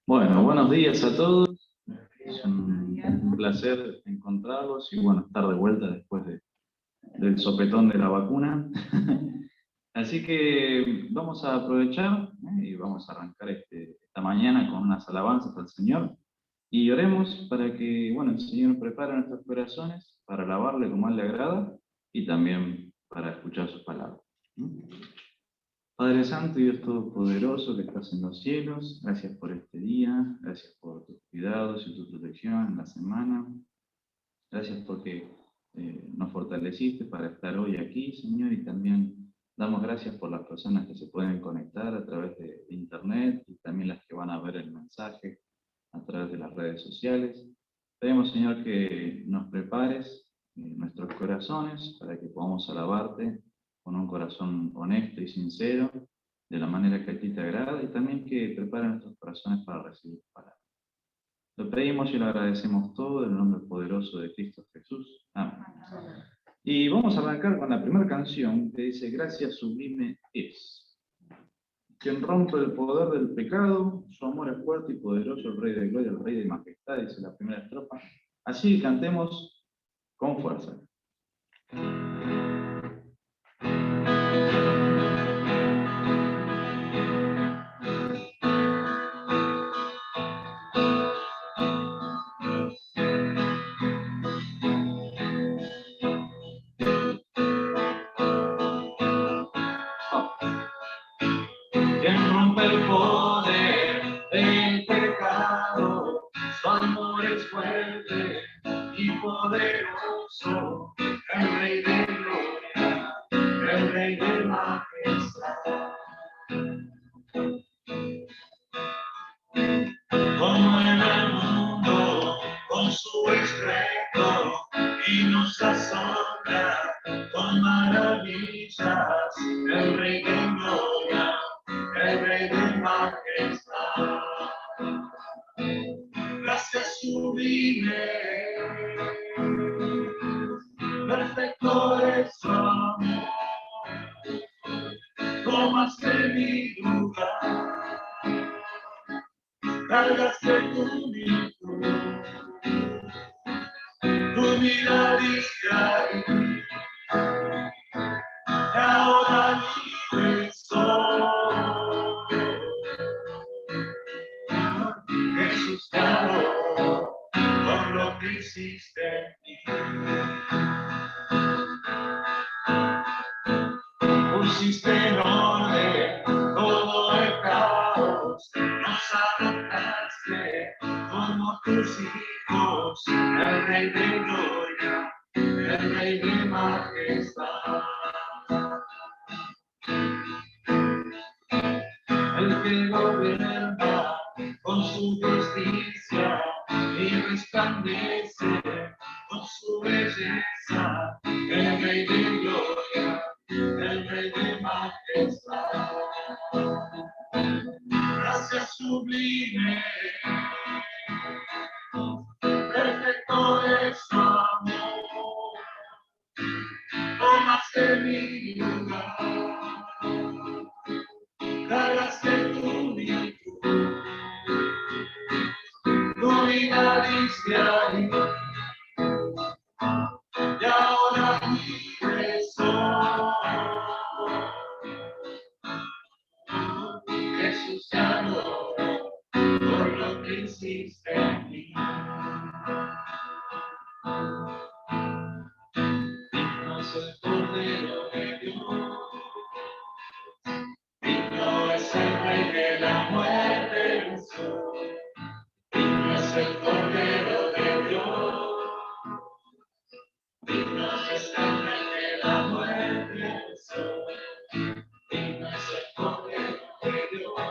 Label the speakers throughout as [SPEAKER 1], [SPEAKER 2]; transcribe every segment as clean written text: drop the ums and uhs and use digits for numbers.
[SPEAKER 1] Bueno, buenos días a todos. Es un placer encontrarlos y bueno, estar de vuelta después del sopetón de la vacuna. Así que vamos a aprovechar y vamos a arrancar esta mañana con unas alabanzas al Señor y oremos para que bueno, el Señor prepare nuestros corazones para alabarle como a Él le agrada y también para escuchar sus palabras. Padre Santo y Dios Todopoderoso que estás en los cielos, gracias por este día, gracias por tus cuidados y tu protección en la semana, gracias porque nos fortaleciste para estar hoy aquí, Señor, y también damos gracias por las personas que se pueden conectar a través de Internet y también las que van a ver el mensaje a través de las redes sociales. Pedimos, Señor, que nos prepares nuestros corazones para que podamos alabarte con un corazón honesto y sincero, de la manera que a ti te agrada, y también que prepare nuestros corazones para recibir tu palabra. Lo pedimos y lo agradecemos todo en el nombre poderoso de Cristo Jesús. Amén. Y vamos a arrancar con la primera canción que dice: Gracia sublime es. Quien rompe el poder del pecado, su amor es fuerte y poderoso, el Rey de gloria, el Rey de majestad, dice la primera estrofa. Así cantemos con fuerza. Quien rompe el poder del pecado, su amor es fuerte y poderoso, el Rey de gloria, el Rey de majestad. Conmueve el mundo con su estruendo y nos asombra con maravillas, el Rey de gloria, el Rey de majestad. Gracias sublime, perfecto es su amor, tomaste mi lugar, cargaste tu virtud, tu vida diste ahí, y ahora libre soy. Jesús te adoro por lo que hiciste en mí. Pusiste en orden todo el caos, nos adoptaste como tus hijos, el Rey de gloria, el Rey de majestad. El que gobierna con su justicia y resplandece con su belleza, el Rey de gloria, el Rey de majestad. Gracias sublime, perfecto es su amor, tomaste mi lugar, cargaste tu virtud, tu vida diste ahí, y ahora libre soy. Jesús te adoro por lo que hiciste en mí. Digno es el Cordero de Dios, digno es el Rey de la muerte venció, digno es el Cordero de Dios, digno es el Rey de la muerte venció, digno es el Cordero de Dios,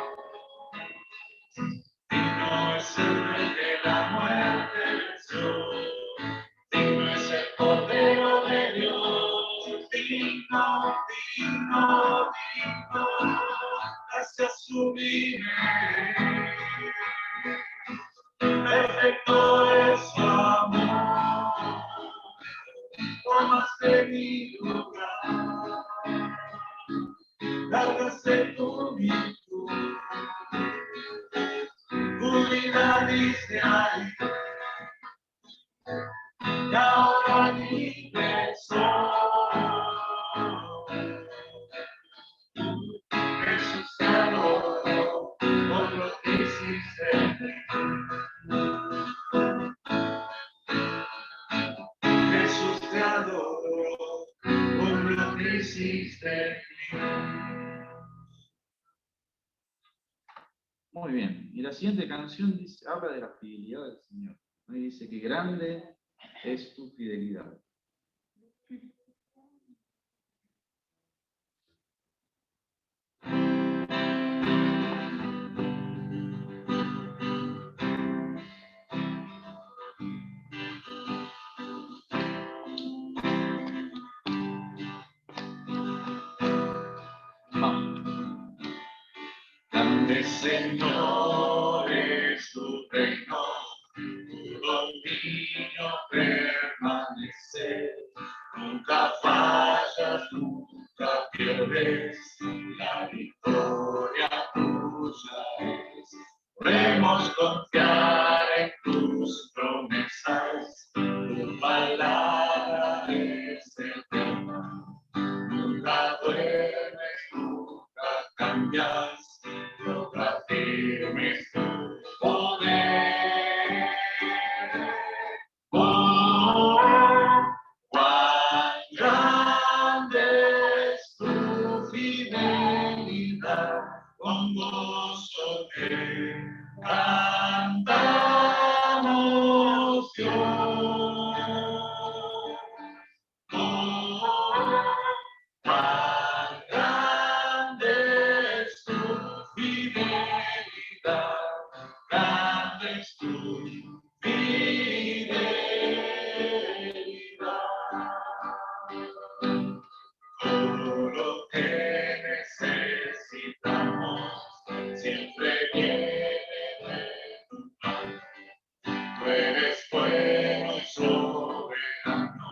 [SPEAKER 1] digno es el Rey de la diste ahí, y ahora libre soy. Jesús te adoro por lo que hiciste en mí. Jesús te adoro por lo que hiciste en mí. Muy bien, y la siguiente canción dice, habla de la fidelidad del Señor. Y dice que grande es tu fidelidad. Vamos. Grande Señor es tu reino, tu dominio permanece. Nunca fallas, nunca pierdes, la victoria tuya es. Podemos confiar en tus promesas, tu palabra es eterna. Nunca duermes, nunca cambias, nunca firmes tu poder. Oh, cuán grande es tu fidelidad, con gozo te cantamos Dios. Cuán grande es tu fidelidad, grande es tu fidelidad. Todo lo que necesitamos siempre viene de tu mano. Tú eres bueno y soberano,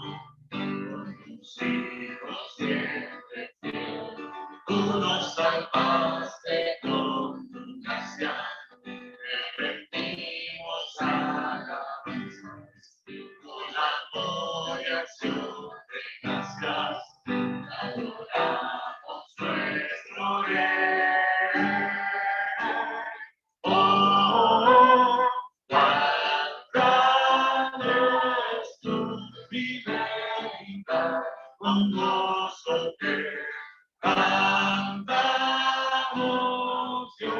[SPEAKER 1] con tus hijos siempre fiel. Tú nos salvaste con tu gracia, te rendimos alabanzas, con amor y acción de gracias, adoramos nuestro Rey. Oh, cuán grande es tu fidelidad, con gozo te cantamos Dios.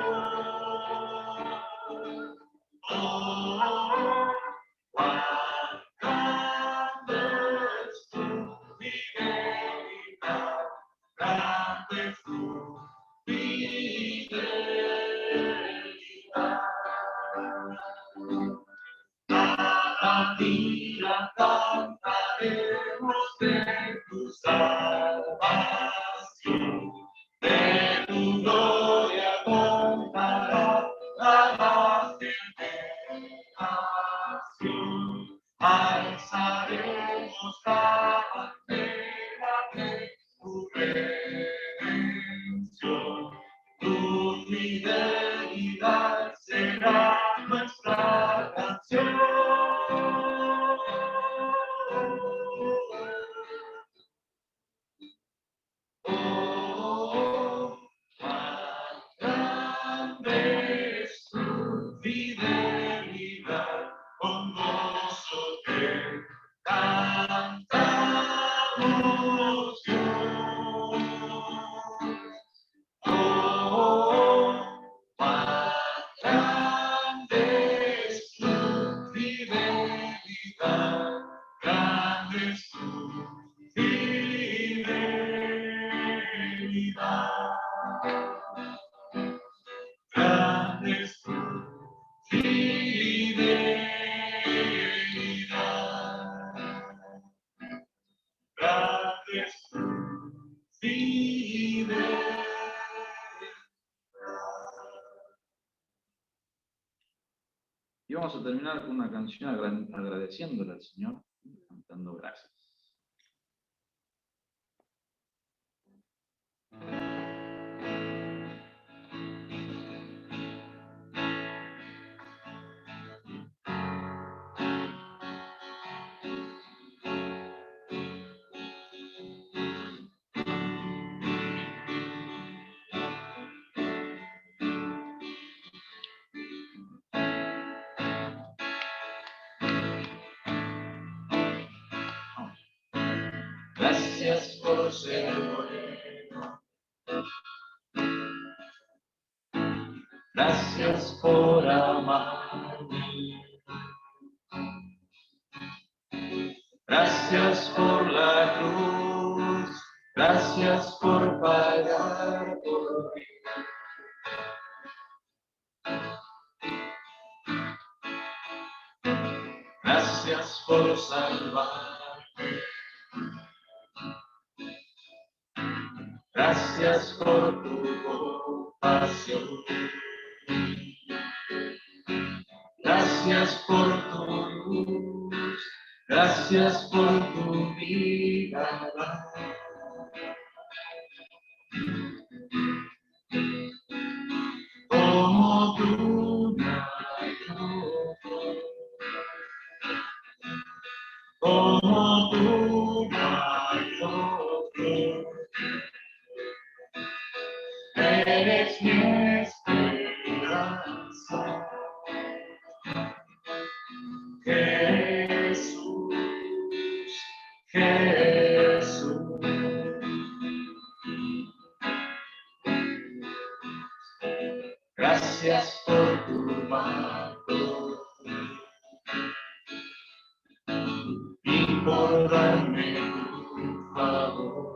[SPEAKER 1] Oh, cuán grande es tu fidelidad, grande es tu fidelidad. Cada día cantaremos de tu salvación, de tu gloria contará la generación. Alzaremos la bandera de tu redención. Tu fidelidad será nuestra canción. Oh, cuán grande es tu fidelidad, con gozo te cantamos Dios. Oh, cuán grande es tu fidelidad, grande es tu fidelidad. Grande es tu fidelidad. Grande es tu fidelidad. Y vamos a terminar con una canción agradeciéndole al Señor, cantando gracias. Gracias por ser bueno. Gracias por amarme. Gracias por la cruz. Gracias por pagar por mí. Gracias por salvarme. Gracias por tu compasión. Gracias por tu luz. Gracias por tu vida. Como tú no hay otro. Como tú no hay otro. Eres mi esperanza. Jesús, Jesús. Gracias por tu manto y por darme tu favor.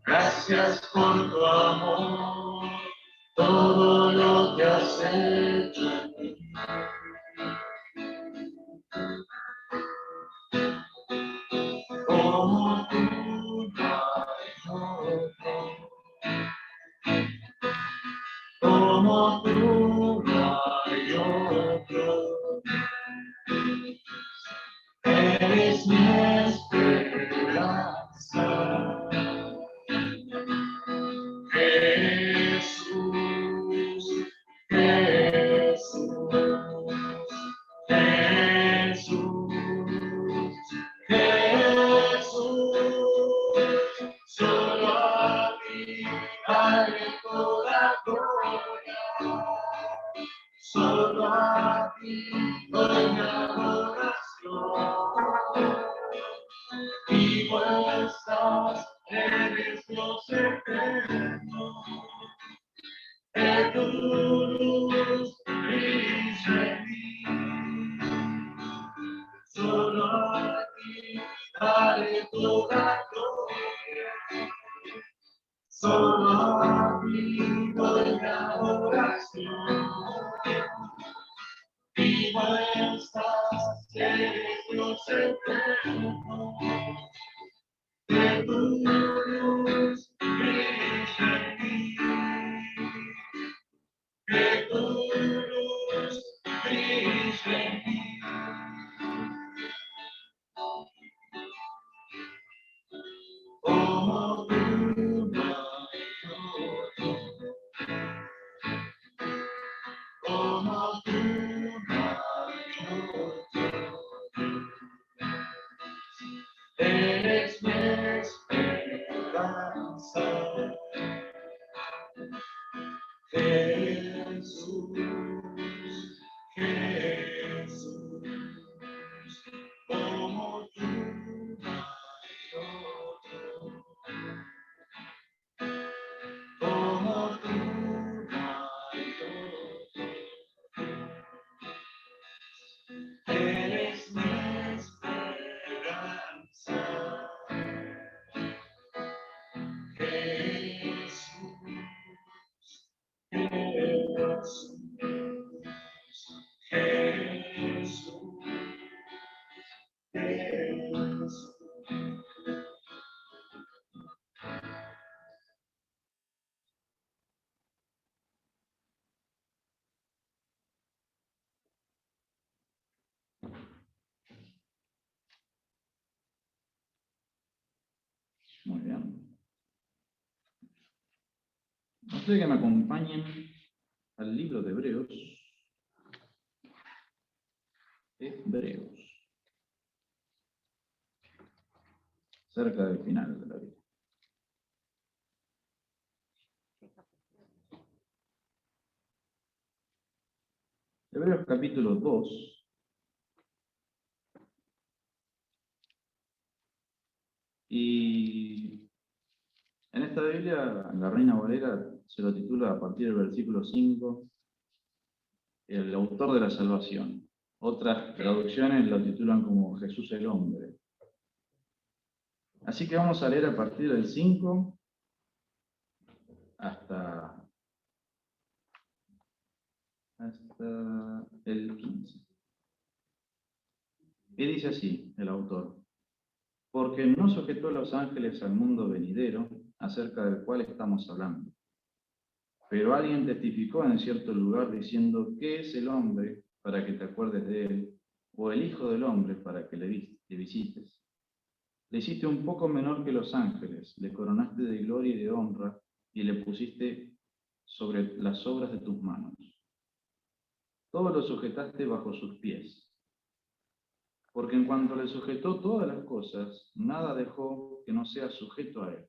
[SPEAKER 1] Gracias por tu amor, todo lo que has hecho en mí. Como tú no hay otro. Como tú no hay otro. Eres mi esperanza. Jesús, Jesús, Jesús, Jesús. Solo a ti daré toda gloria. Solo a ti doy mi adoración. Vivo estás, eres Dios eterno. Que tu luz brille en mí. Solo a ti daré toda gloria. Solo a ti doy mi adoración. Vivo estás, eres Dios eterno. Que tu luz brille en mí. Que tu luz brille en mí. Como tú no hay otro. Como tú no hay otro. Eres mi esperanza. Jesús, Jesús, como tú no hay otro. Como tú no hay otro. Eres mi esperanza. Jesús, Jesús, Jesús, Jesús. Muy bien. Ustedes que me acompañen al libro de Hebreos. Hebreos. Cerca del final de la vida. Hebreos capítulo 2. Biblia, en la Reina Valera, se lo titula a partir del versículo 5, el autor de la salvación. Otras traducciones lo titulan como Jesús el hombre. Así que vamos a leer a partir del 5 hasta el 15. Y dice así el autor: porque no sujetó a los ángeles al mundo venidero, acerca del cual estamos hablando. Pero alguien testificó en cierto lugar diciendo: ¿qué es el hombre para que te acuerdes de él? ¿O el hijo del hombre para que le visites? Le hiciste un poco menor que los ángeles, le coronaste de gloria y de honra, y le pusiste sobre las obras de tus manos. Todo lo sujetaste bajo sus pies. Porque en cuanto le sujetó todas las cosas, nada dejó que no sea sujeto a él.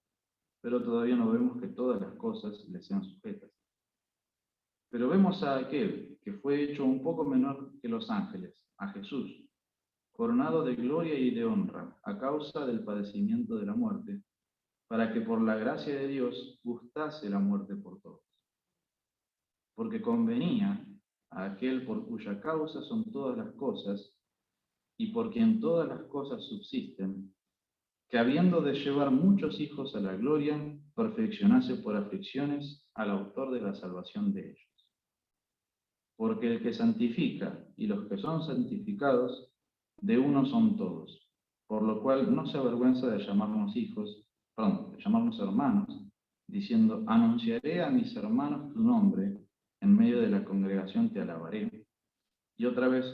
[SPEAKER 1] Pero todavía no vemos que todas las cosas le sean sujetas. Pero vemos a aquel que fue hecho un poco menor que los ángeles, a Jesús, coronado de gloria y de honra, a causa del padecimiento de la muerte, para que por la gracia de Dios gustase la muerte por todos. Porque convenía a aquel por cuya causa son todas las cosas, y por quien todas las cosas subsisten, que habiendo de llevar muchos hijos a la gloria, perfeccionase por aflicciones al autor de la salvación de ellos. Porque el que santifica y los que son santificados, de uno son todos, por lo cual no se avergüenza de llamarnos de llamarnos hermanos, diciendo: anunciaré a mis hermanos tu nombre, en medio de la congregación te alabaré. Y otra vez: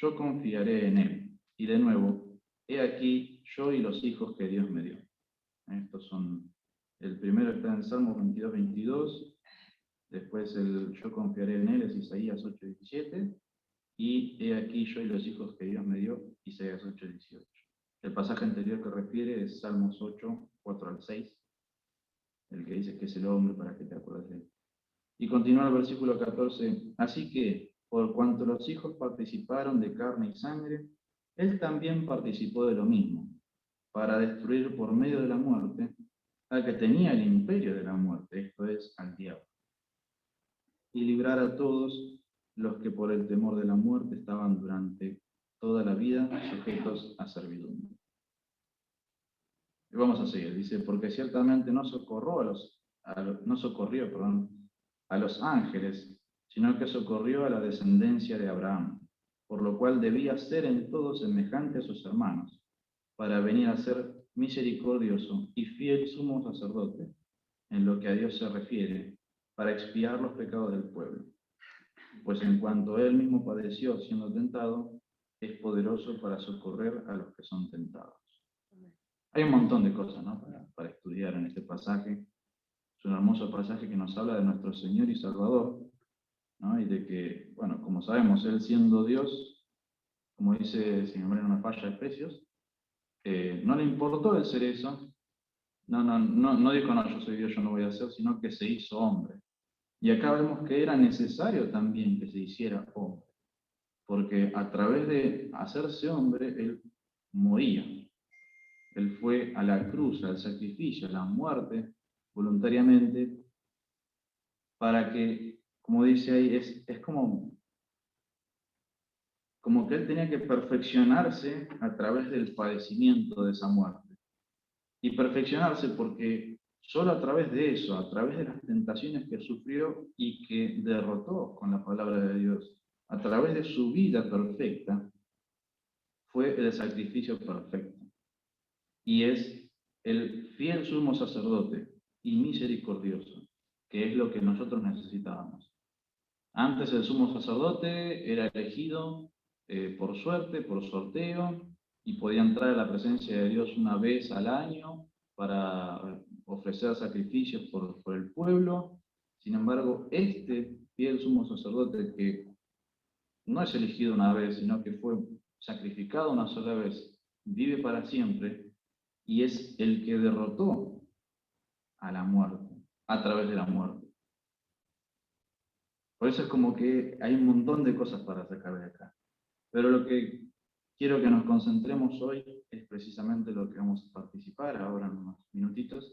[SPEAKER 1] yo confiaré en él. Y de nuevo: he aquí yo y los hijos que Dios me dio. Estos son, el primero está en Salmo 22, 22, después el yo confiaré en él es Isaías 8, 17, y he aquí yo y los hijos que Dios me dio, Isaías 8, 18. El pasaje anterior que refiere es Salmos 8, 4 al 6, el que dice que es el hombre para que te acuerdes de él. Y continúa el versículo 14, así que, por cuanto los hijos participaron de carne y sangre, él también participó de lo mismo, para destruir por medio de la muerte al que tenía el imperio de la muerte, esto es, al diablo, y librar a todos los que por el temor de la muerte estaban durante toda la vida sujetos a servidumbre. Y vamos a seguir, dice: porque ciertamente no socorrió a los ángeles, sino que socorrió a la descendencia de Abraham, por lo cual debía ser en todo semejante a sus hermanos, para venir a ser misericordioso y fiel sumo sacerdote, en lo que a Dios se refiere, para expiar los pecados del pueblo. Pues en cuanto él mismo padeció siendo tentado, es poderoso para socorrer a los que son tentados. Hay un montón de cosas, ¿no?, para estudiar en este pasaje. Es un hermoso pasaje que nos habla de nuestro Señor y Salvador, ¿no? Y de que, bueno, como sabemos, Él siendo Dios, como dice, si me no me falla, Efesios, no le importó el ser eso. No dijo: no, yo soy Dios, yo no voy a hacer, sino que se hizo hombre. Y acá vemos que era necesario también que se hiciera hombre, porque a través de hacerse hombre, Él moría. Él fue a la cruz, al sacrificio, a la muerte, voluntariamente, para que, como dice ahí, es como que Él tenía que perfeccionarse a través del padecimiento de esa muerte. Y perfeccionarse porque solo a través de eso, a través de las tentaciones que sufrió y que derrotó con la palabra de Dios, a través de su vida perfecta, fue el sacrificio perfecto. Y es el fiel sumo sacerdote y misericordioso, que es lo que nosotros necesitábamos. Antes el sumo sacerdote era elegido por suerte, por sorteo, y podía entrar a la presencia de Dios una vez al año para ofrecer sacrificios por el pueblo. Sin embargo, este fiel sumo sacerdote, que no es elegido una vez, sino que fue sacrificado una sola vez, vive para siempre, y es el que derrotó a la muerte, a través de la muerte. Por eso es como que hay un montón de cosas para sacar de acá. Pero lo que quiero que nos concentremos hoy es precisamente lo que vamos a participar ahora en unos minutitos,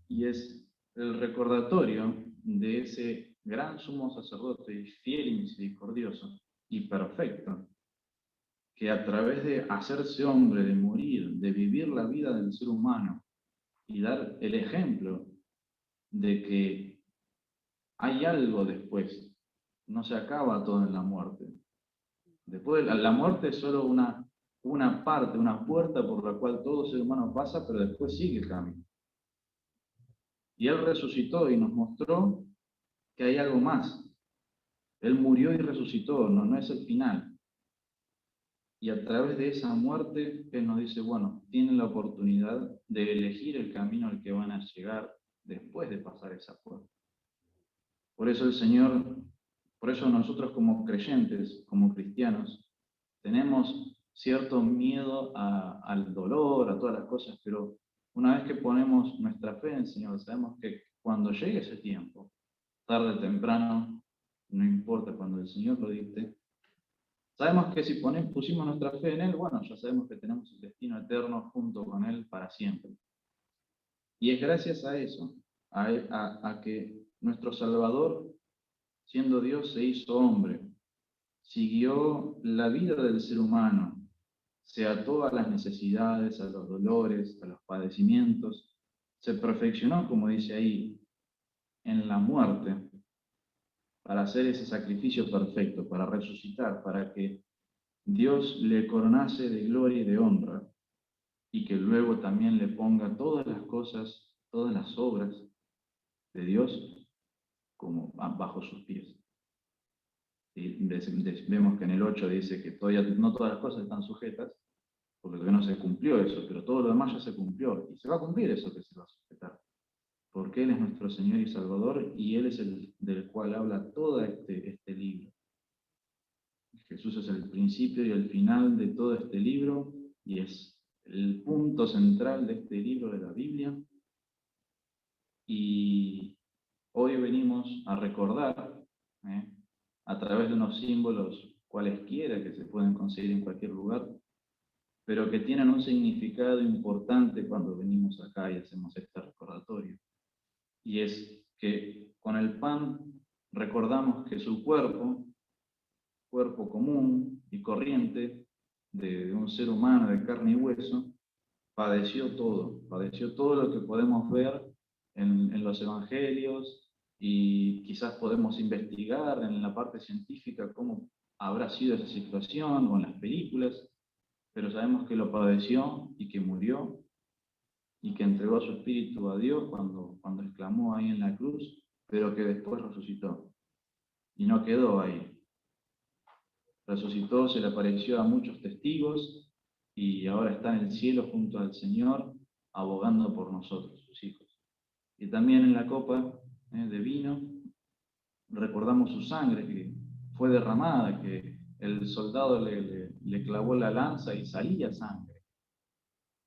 [SPEAKER 1] y es el recordatorio de ese gran sumo sacerdote, fiel y misericordioso y perfecto, que a través de hacerse hombre, de morir, de vivir la vida del ser humano y dar el ejemplo de que hay algo después, no se acaba todo en la muerte. Después la muerte es solo una parte, una puerta por la cual todo ser humano pasa, pero después sigue el camino. Y Él resucitó y nos mostró que hay algo más. Él murió y resucitó, no es el final. Y a través de esa muerte, Él nos dice, bueno, tienen la oportunidad de elegir el camino al que van a llegar después de pasar esa puerta. Por eso el Señor, por eso nosotros como creyentes, como cristianos, tenemos cierto miedo al dolor, a todas las cosas, pero una vez que ponemos nuestra fe en el Señor, sabemos que cuando llegue ese tiempo, tarde o temprano, no importa cuando el Señor lo dicte, sabemos que si pusimos nuestra fe en Él, bueno, ya sabemos que tenemos el destino eterno junto con Él para siempre. Y es gracias a eso, a que nuestro Salvador, siendo Dios, se hizo hombre, siguió la vida del ser humano, se ató a las necesidades, a los dolores, a los padecimientos, se perfeccionó, como dice ahí, en la muerte, para hacer ese sacrificio perfecto, para resucitar, para que Dios le coronase de gloria y de honra, y que luego también le ponga todas las cosas, todas las obras de Dios como bajo sus pies. Y vemos que en el 8 dice que todavía no todas las cosas están sujetas, porque todavía no se cumplió eso, pero todo lo demás ya se cumplió, y se va a cumplir eso que se va a sujetar, porque Él es nuestro Señor y Salvador, y Él es el del cual habla todo este libro. Jesús es el principio y el final de todo este libro, y es el punto central de este libro de la Biblia, y hoy venimos a recordar, a través de unos símbolos cualesquiera que se pueden conseguir en cualquier lugar, pero que tienen un significado importante cuando venimos acá y hacemos este recordatorio. Y es que con el pan recordamos que su cuerpo común y corriente de un ser humano de carne y hueso, padeció todo lo que podemos ver en los evangelios, y quizás podemos investigar en la parte científica cómo habrá sido esa situación o en las películas, pero sabemos que lo padeció y que murió y que entregó su espíritu a Dios cuando exclamó ahí en la cruz, pero que después resucitó. Y no quedó ahí. Resucitó, se le apareció a muchos testigos y ahora está en el cielo junto al Señor, abogando por nosotros, sus hijos. Y también en la copa de vino recordamos su sangre que fue derramada, que el soldado le clavó la lanza y salía sangre.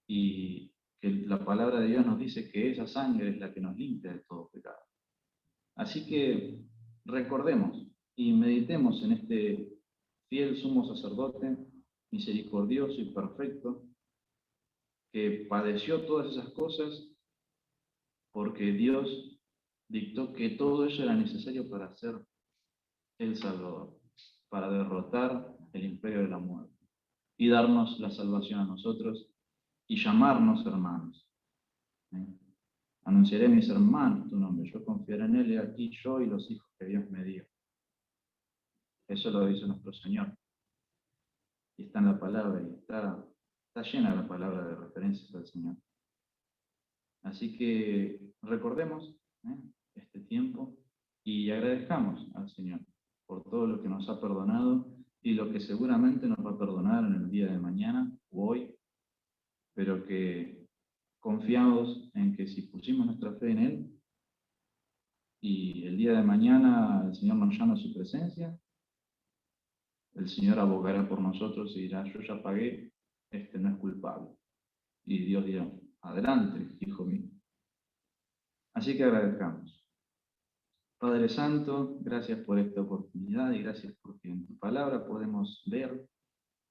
[SPEAKER 1] Y que la palabra de Dios nos dice que esa sangre es la que nos limpia de todo pecado. Así que recordemos y meditemos en este fiel sumo sacerdote, misericordioso y perfecto, que padeció todas esas cosas porque Dios dictó que todo eso era necesario para ser el Salvador, para derrotar el imperio de la muerte y darnos la salvación a nosotros y llamarnos hermanos. Anunciaré a mis hermanos tu nombre, yo confiaré en Él, y aquí yo y los hijos que Dios me dio. Eso lo dice nuestro Señor. Y está en la palabra, y está llena la palabra de referencias al Señor. Así que recordemos este tiempo y agradezcamos al Señor por todo lo que nos ha perdonado y lo que seguramente nos va a perdonar en el día de mañana o hoy, pero que confiamos en que si pusimos nuestra fe en Él y el día de mañana el Señor nos llama a su presencia, el Señor abogará por nosotros y dirá, yo ya pagué, este no es culpable. Y Dios dirá, adelante, hijo mío. Así que agradezcamos. Padre Santo, gracias por esta oportunidad y gracias porque en tu palabra podemos ver,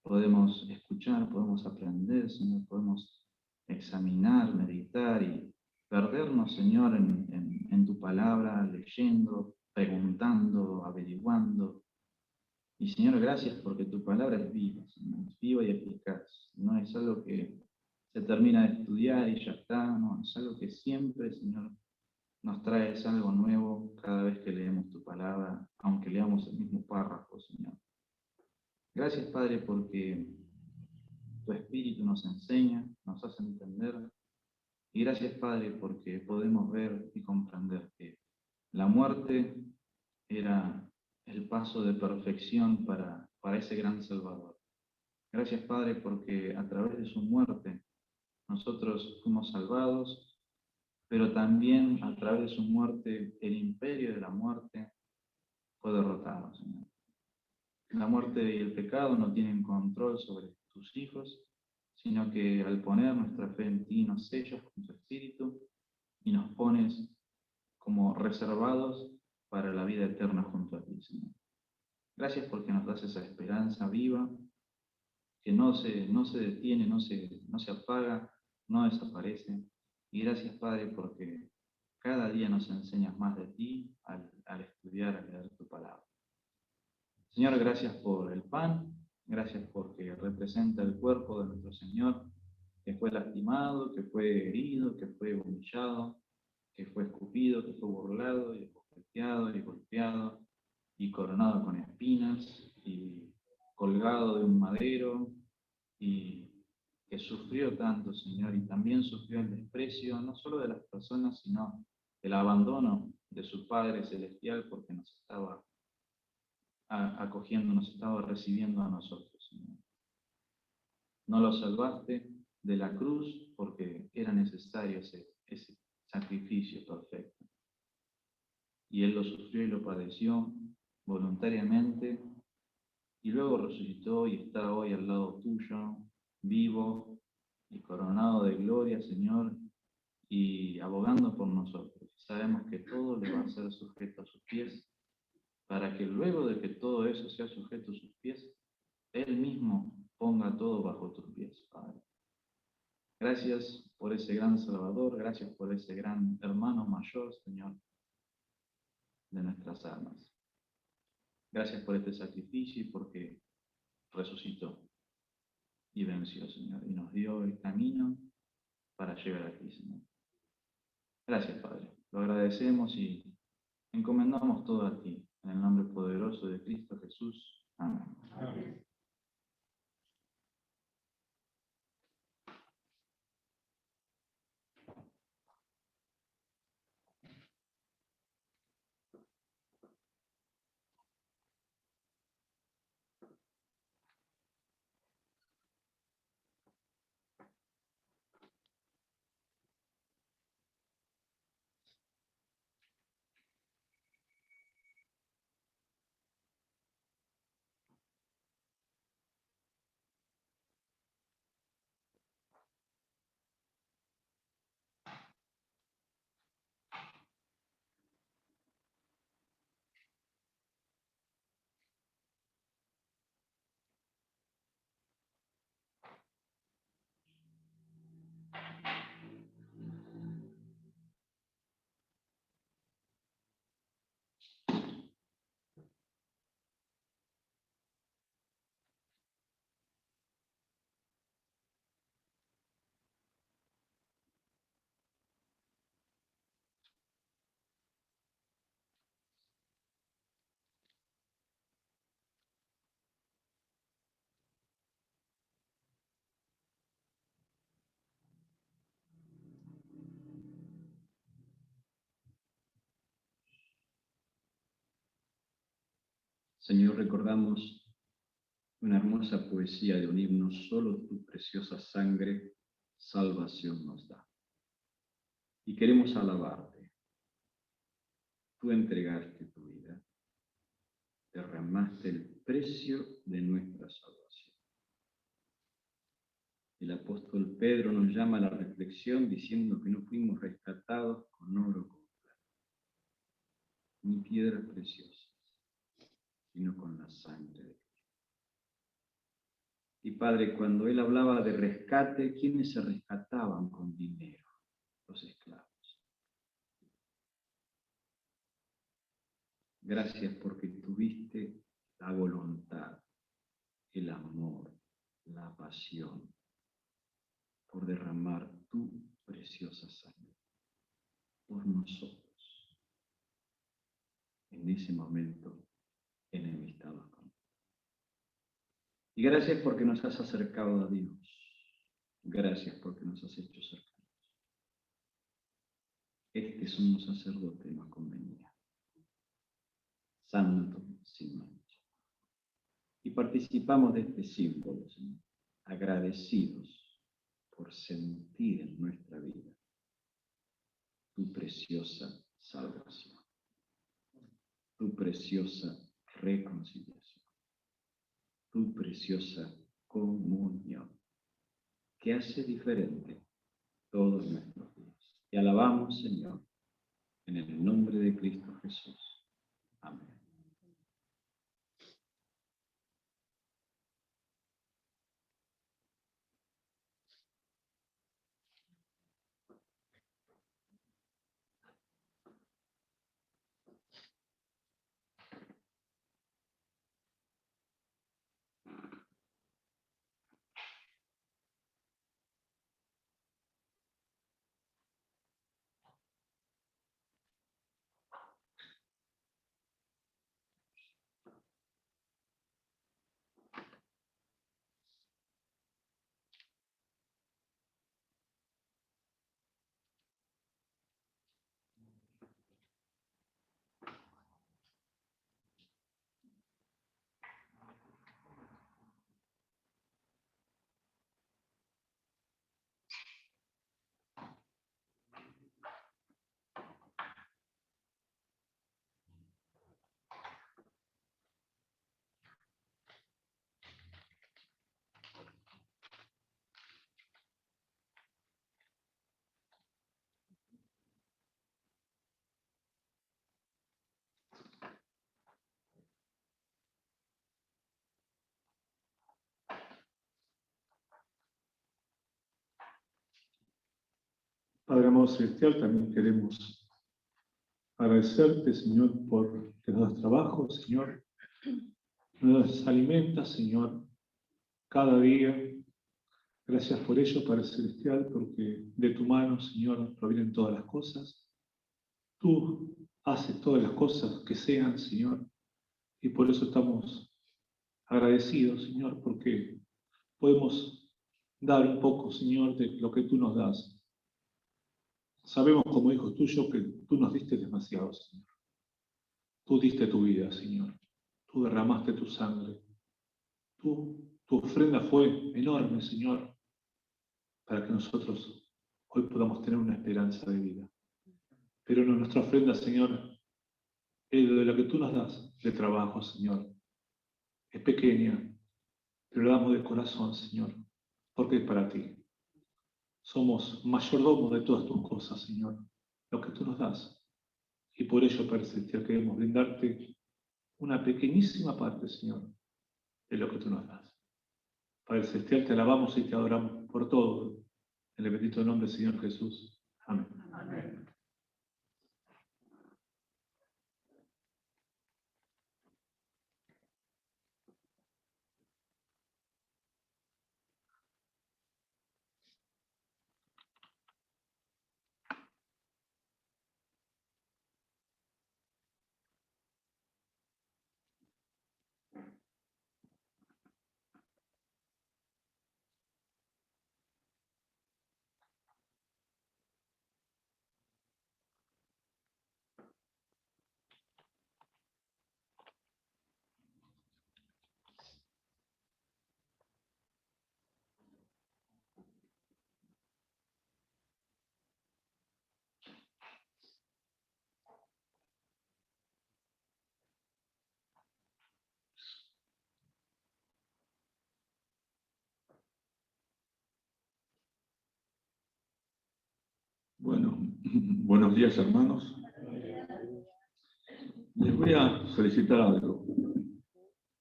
[SPEAKER 1] podemos escuchar, podemos aprender, Señor, podemos examinar, meditar y perdernos, Señor, en tu palabra, leyendo, preguntando, averiguando. Y Señor, gracias porque tu palabra es viva, Señor, es viva y eficaz. No es algo que se termina de estudiar y ya está, no, es algo que siempre, Señor, nos traes algo nuevo cada vez que leemos tu palabra, aunque leamos el mismo párrafo, Señor. Gracias, Padre, porque tu Espíritu nos enseña, nos hace entender. Y gracias, Padre, porque podemos ver y comprender que la muerte era el paso de perfección para ese gran Salvador. Gracias, Padre, porque a través de su muerte nosotros fuimos salvados, pero también a través de su muerte el imperio de la muerte fue derrotado, Señor. La muerte y el pecado no tienen control sobre tus hijos, sino que al poner nuestra fe en ti nos sellas con tu Espíritu y nos pones como reservados para la vida eterna junto a ti, Señor. Gracias porque nos das esa esperanza viva que no se detiene, no se apaga, no desaparece. Y gracias, Padre, porque cada día nos enseñas más de ti al estudiar, al leer tu palabra. Señor, gracias por el pan, gracias porque representa el cuerpo de nuestro Señor, que fue lastimado, que fue herido, que fue humillado, que fue escupido, que fue burlado, y escopeteado, y golpeado, y coronado con espinas, y colgado de un madero, y que sufrió tanto, Señor, y también sufrió el desprecio, no solo de las personas, sino el abandono de su Padre Celestial, porque nos estaba acogiendo, nos estaba recibiendo a nosotros, Señor. No lo salvaste de la cruz porque era necesario ese sacrificio perfecto. Y Él lo sufrió y lo padeció voluntariamente, y luego resucitó y está hoy al lado tuyo, vivo y coronado de gloria, Señor, y abogando por nosotros. Sabemos que todo le va a ser sujeto a sus pies, para que luego de que todo eso sea sujeto a sus pies, Él mismo ponga todo bajo tus pies, Padre. Gracias por ese gran Salvador, gracias por ese gran hermano mayor, Señor, de nuestras almas. Gracias por este sacrificio y porque resucitó y venció, Señor, y nos dio el camino para llegar aquí, Señor. Gracias, Padre. Lo agradecemos y encomendamos todo a ti, en el nombre poderoso de Cristo Jesús. Amén. Amén.
[SPEAKER 2] Señor, recordamos una hermosa poesía de un himno: solo tu preciosa sangre salvación nos da. Y queremos alabarte. Tú entregaste tu vida, derramaste el precio de nuestra salvación. El apóstol Pedro nos llama a la reflexión diciendo que no fuimos rescatados con oro o con plata, ni piedras preciosas, sino con la sangre de Cristo. Y Padre, cuando él hablaba de rescate, ¿quiénes se rescataban con dinero? Los esclavos. Gracias porque tuviste la voluntad, el amor, la pasión por derramar tu preciosa sangre por nosotros en ese momento enemistados con Dios. Y gracias porque nos has acercado a Dios. Gracias porque nos has hecho cercanos. Este sumo sacerdote nos convenía, santo, sin mancha. Y participamos de este símbolo, Señor, agradecidos por sentir en nuestra vida tu preciosa salvación, tu preciosa reconciliación, tu preciosa comunión, que hace diferente todos nuestros días. Te alabamos, Señor, en el nombre de Cristo Jesús. Amén.
[SPEAKER 3] Padre amado celestial, también queremos agradecerte, Señor, por que nos das trabajo, Señor, nos alimentas, Señor, cada día. Gracias por ello, Padre celestial, porque de tu mano, Señor, provienen todas las cosas. Tú haces todas las cosas que sean, Señor, y por eso estamos agradecidos, Señor, porque podemos dar un poco, Señor, de lo que tú nos das. Sabemos como hijos tuyos que tú nos diste demasiado, Señor. Tú diste tu vida, Señor. Tú derramaste tu sangre. Tu ofrenda fue enorme, Señor, para que nosotros hoy podamos tener una esperanza de vida. Pero no, nuestra ofrenda, Señor, es de lo que tú nos das de trabajo, Señor. Es pequeña, pero la damos de corazón, Señor, porque es para ti. Somos mayordomos de todas tus cosas, Señor, lo que tú nos das. Y por ello, Padre Celestial, queremos brindarte una pequeñísima parte, Señor, de lo que tú nos das. Padre Celestial, te alabamos y te adoramos por todo. En el bendito nombre del Señor Jesús. Amén. Amén.
[SPEAKER 4] Bueno, buenos días, hermanos. Les voy a solicitar algo.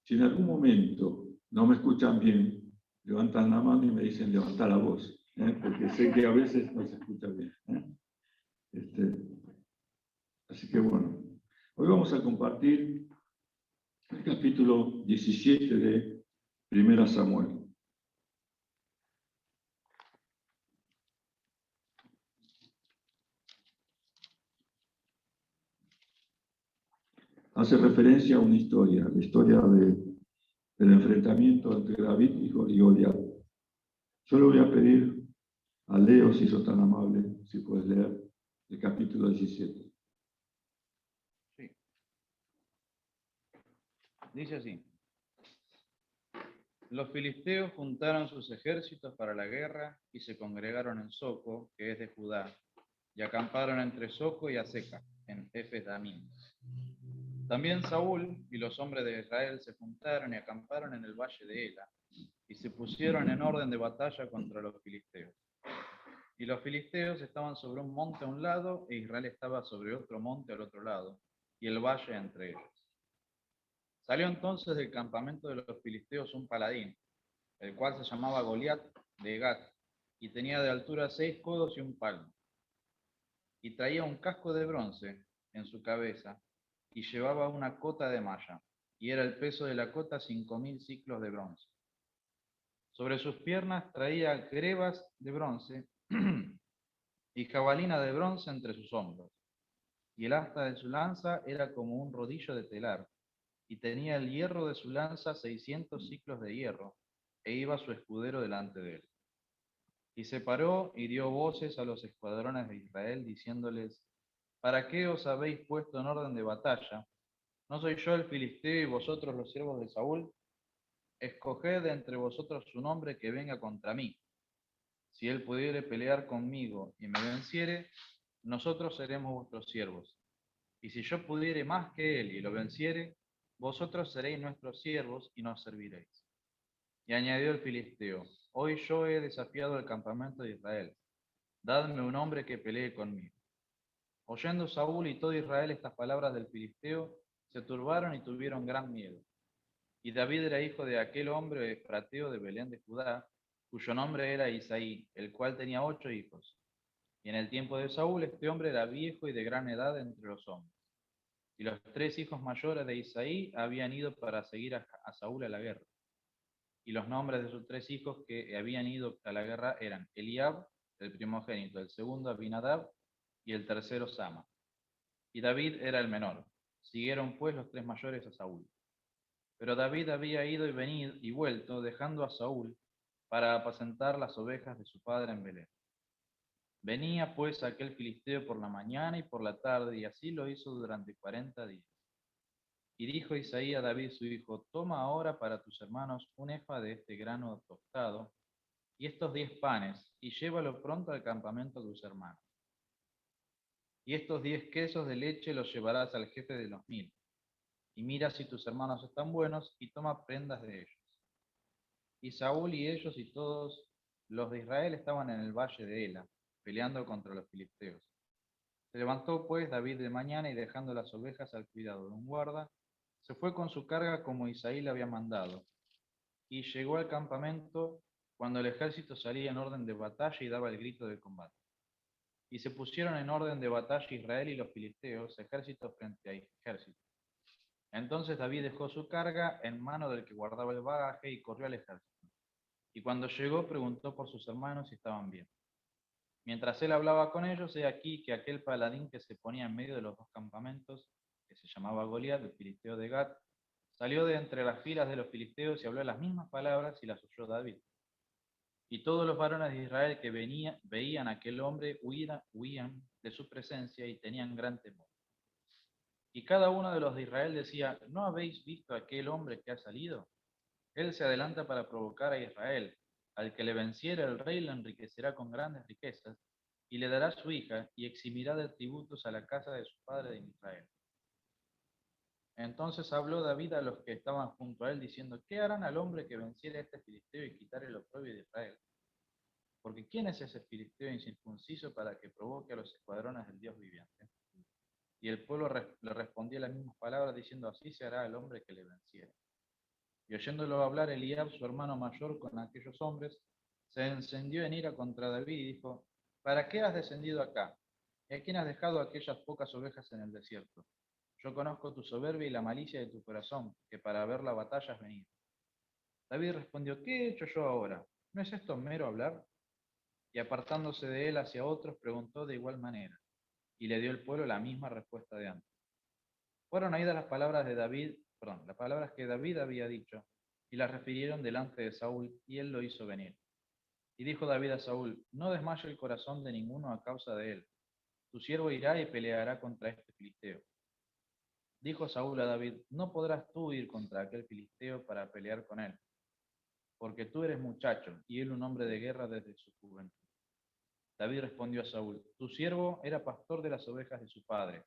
[SPEAKER 4] Si en algún momento no me escuchan bien, levantan la mano y me dicen levantar la voz, porque sé que a veces no se escucha bien. Así que bueno, Hoy vamos a compartir el capítulo 17 de 1 Samuel. Hace referencia a una historia, la historia del enfrentamiento entre David y Goliat. Yo le voy a pedir a Leo, si sos tan amable, si puedes leer el capítulo 17.
[SPEAKER 1] Sí. Dice así: los filisteos juntaron sus ejércitos para la guerra y se congregaron en Soco, que es de Judá, y acamparon entre Soco y Aseca, en Efes-Damim. También Saúl y los hombres de Israel se juntaron y acamparon en el valle de Ela, y se pusieron en orden de batalla contra los filisteos. Y los filisteos estaban sobre un monte a un lado, e Israel estaba sobre otro monte al otro lado, y el valle entre ellos. Salió entonces del campamento de los filisteos un paladín, el cual se llamaba Goliat de Gat, y tenía de altura 6 codos y un palmo. Y traía un casco de bronce en su cabeza, y llevaba una cota de malla, y era el peso de la cota 5000 siclos de bronce. Sobre sus piernas traía grebas de bronce y jabalina de bronce entre sus hombros, y el asta de su lanza era como un rodillo de telar, y tenía el hierro de su lanza 600 siclos de hierro, e iba su escudero delante de él. Y se paró y dio voces a los escuadrones de Israel, diciéndoles: ¿para qué os habéis puesto en orden de batalla? ¿No soy yo el filisteo y vosotros los siervos de Saúl? Escoged entre vosotros un hombre que venga contra mí. Si él pudiere pelear conmigo y me venciere, nosotros seremos vuestros siervos. Y si yo pudiere más que él y lo venciere, vosotros seréis nuestros siervos y nos serviréis. Y añadió el filisteo: hoy yo he desafiado el campamento de Israel. Dadme un hombre que pelee conmigo. Oyendo Saúl y todo Israel estas palabras del filisteo, se turbaron y tuvieron gran miedo. Y David era hijo de aquel hombre efrateo de Belén de Judá, cuyo nombre era Isaí, el cual tenía 8 hijos. Y en el tiempo de Saúl este hombre era viejo y de gran edad entre los hombres. Y los 3 hijos mayores de Isaí habían ido para seguir a Saúl a la guerra. Y los nombres de sus 3 hijos que habían ido a la guerra eran Eliab, el primogénito, el segundo Abinadab y el tercero Sama. Y David era el menor. Siguieron pues los 3 mayores a Saúl. Pero David había ido y venido y vuelto, dejando a Saúl para apacentar las ovejas de su padre en Belén. Venía pues aquel filisteo por la mañana y por la tarde, y así lo hizo durante 40 días. Y dijo Isaí a David su hijo: toma ahora para tus hermanos un efa de este grano tostado y estos 10 panes, y llévalo pronto al campamento de tus hermanos. Y estos 10 quesos de leche los llevarás al jefe de los 1000. Y mira si tus hermanos están buenos, y toma prendas de ellos. Y Saúl y ellos y todos los de Israel estaban en el valle de Ela, peleando contra los filisteos. Se levantó pues David de mañana, y dejando las ovejas al cuidado de un guarda, se fue con su carga como Isaí le había mandado. Y llegó al campamento cuando el ejército salía en orden de batalla y daba el grito de combate. Y se pusieron en orden de batalla Israel y los filisteos, ejército frente a ejército. Entonces David dejó su carga en mano del que guardaba el bagaje y corrió al ejército. Y cuando llegó preguntó por sus hermanos si estaban bien. Mientras él hablaba con ellos, he aquí que aquel paladín que se ponía en medio de los 2 campamentos, que se llamaba Goliat, el filisteo de Gat, salió de entre las filas de los filisteos y habló las mismas palabras, y las oyó David. Y todos los varones de Israel que veían a aquel hombre huían de su presencia y tenían gran temor. Y cada uno de los de Israel decía: ¿no habéis visto a aquel hombre que ha salido? Él se adelanta para provocar a Israel. Al que le venciera, el rey le enriquecerá con grandes riquezas, y le dará su hija, y eximirá de tributos a la casa de su padre de Israel. Entonces habló David a los que estaban junto a él, diciendo: ¿qué harán al hombre que venciera a este filisteo y quitare el oprobio de Israel? Porque ¿quién es ese filisteo incircunciso para que provoque a los escuadrones del Dios viviente? Y el pueblo le respondía las mismas palabras, diciendo: así se hará al hombre que le venciera. Y oyéndolo hablar Eliab, su hermano mayor, con aquellos hombres, se encendió en ira contra David y dijo: ¿para qué has descendido acá? ¿Y a quién has dejado aquellas pocas ovejas en el desierto?
[SPEAKER 5] Yo conozco tu soberbia y la malicia de tu corazón, que para ver la batalla has venido. David respondió, ¿qué he hecho yo ahora? ¿No es esto mero hablar? Y apartándose de él hacia otros, preguntó de igual manera, y le dio el pueblo la misma respuesta de antes. Fueron oídas las palabras las palabras que David había dicho, y las refirieron delante de Saúl, y él lo hizo venir. Y dijo David a Saúl, no desmaye el corazón de ninguno a causa de él. Tu siervo irá y peleará contra este filisteo. Dijo Saúl a David, no podrás tú ir contra aquel filisteo para pelear con él, porque tú eres muchacho, y él un hombre de guerra desde su juventud. David respondió a Saúl, tu siervo era pastor de las ovejas de su padre,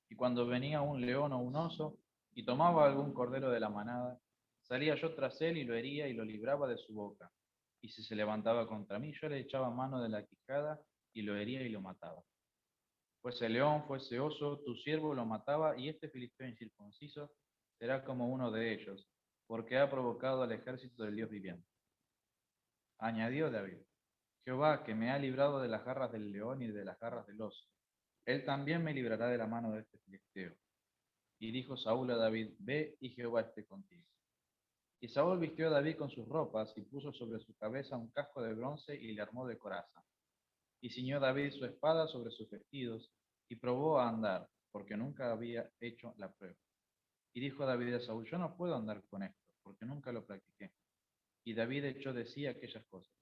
[SPEAKER 5] y cuando venía un león o un oso, y tomaba algún cordero de la manada, salía yo tras él y lo hería y lo libraba de su boca. Y si se levantaba contra mí, yo le echaba mano de la quijada y lo hería y lo mataba. Fuese león, fuese oso, tu siervo lo mataba, y este filisteo incircunciso será como uno de ellos, porque ha provocado al ejército del Dios viviente. Añadió David, Jehová, que me ha librado de las garras del león y de las garras del oso, él también me librará de la mano de este filisteo. Y dijo Saúl a David, ve y Jehová esté contigo. Y Saúl vistió a David con sus ropas y puso sobre su cabeza un casco de bronce y le armó de coraza. Y ciñó David su espada sobre sus vestidos y probó a andar, porque nunca había hecho la prueba. Y dijo David a Saúl, yo no puedo andar con esto, porque nunca lo practiqué. Y David echó de sí aquellas cosas.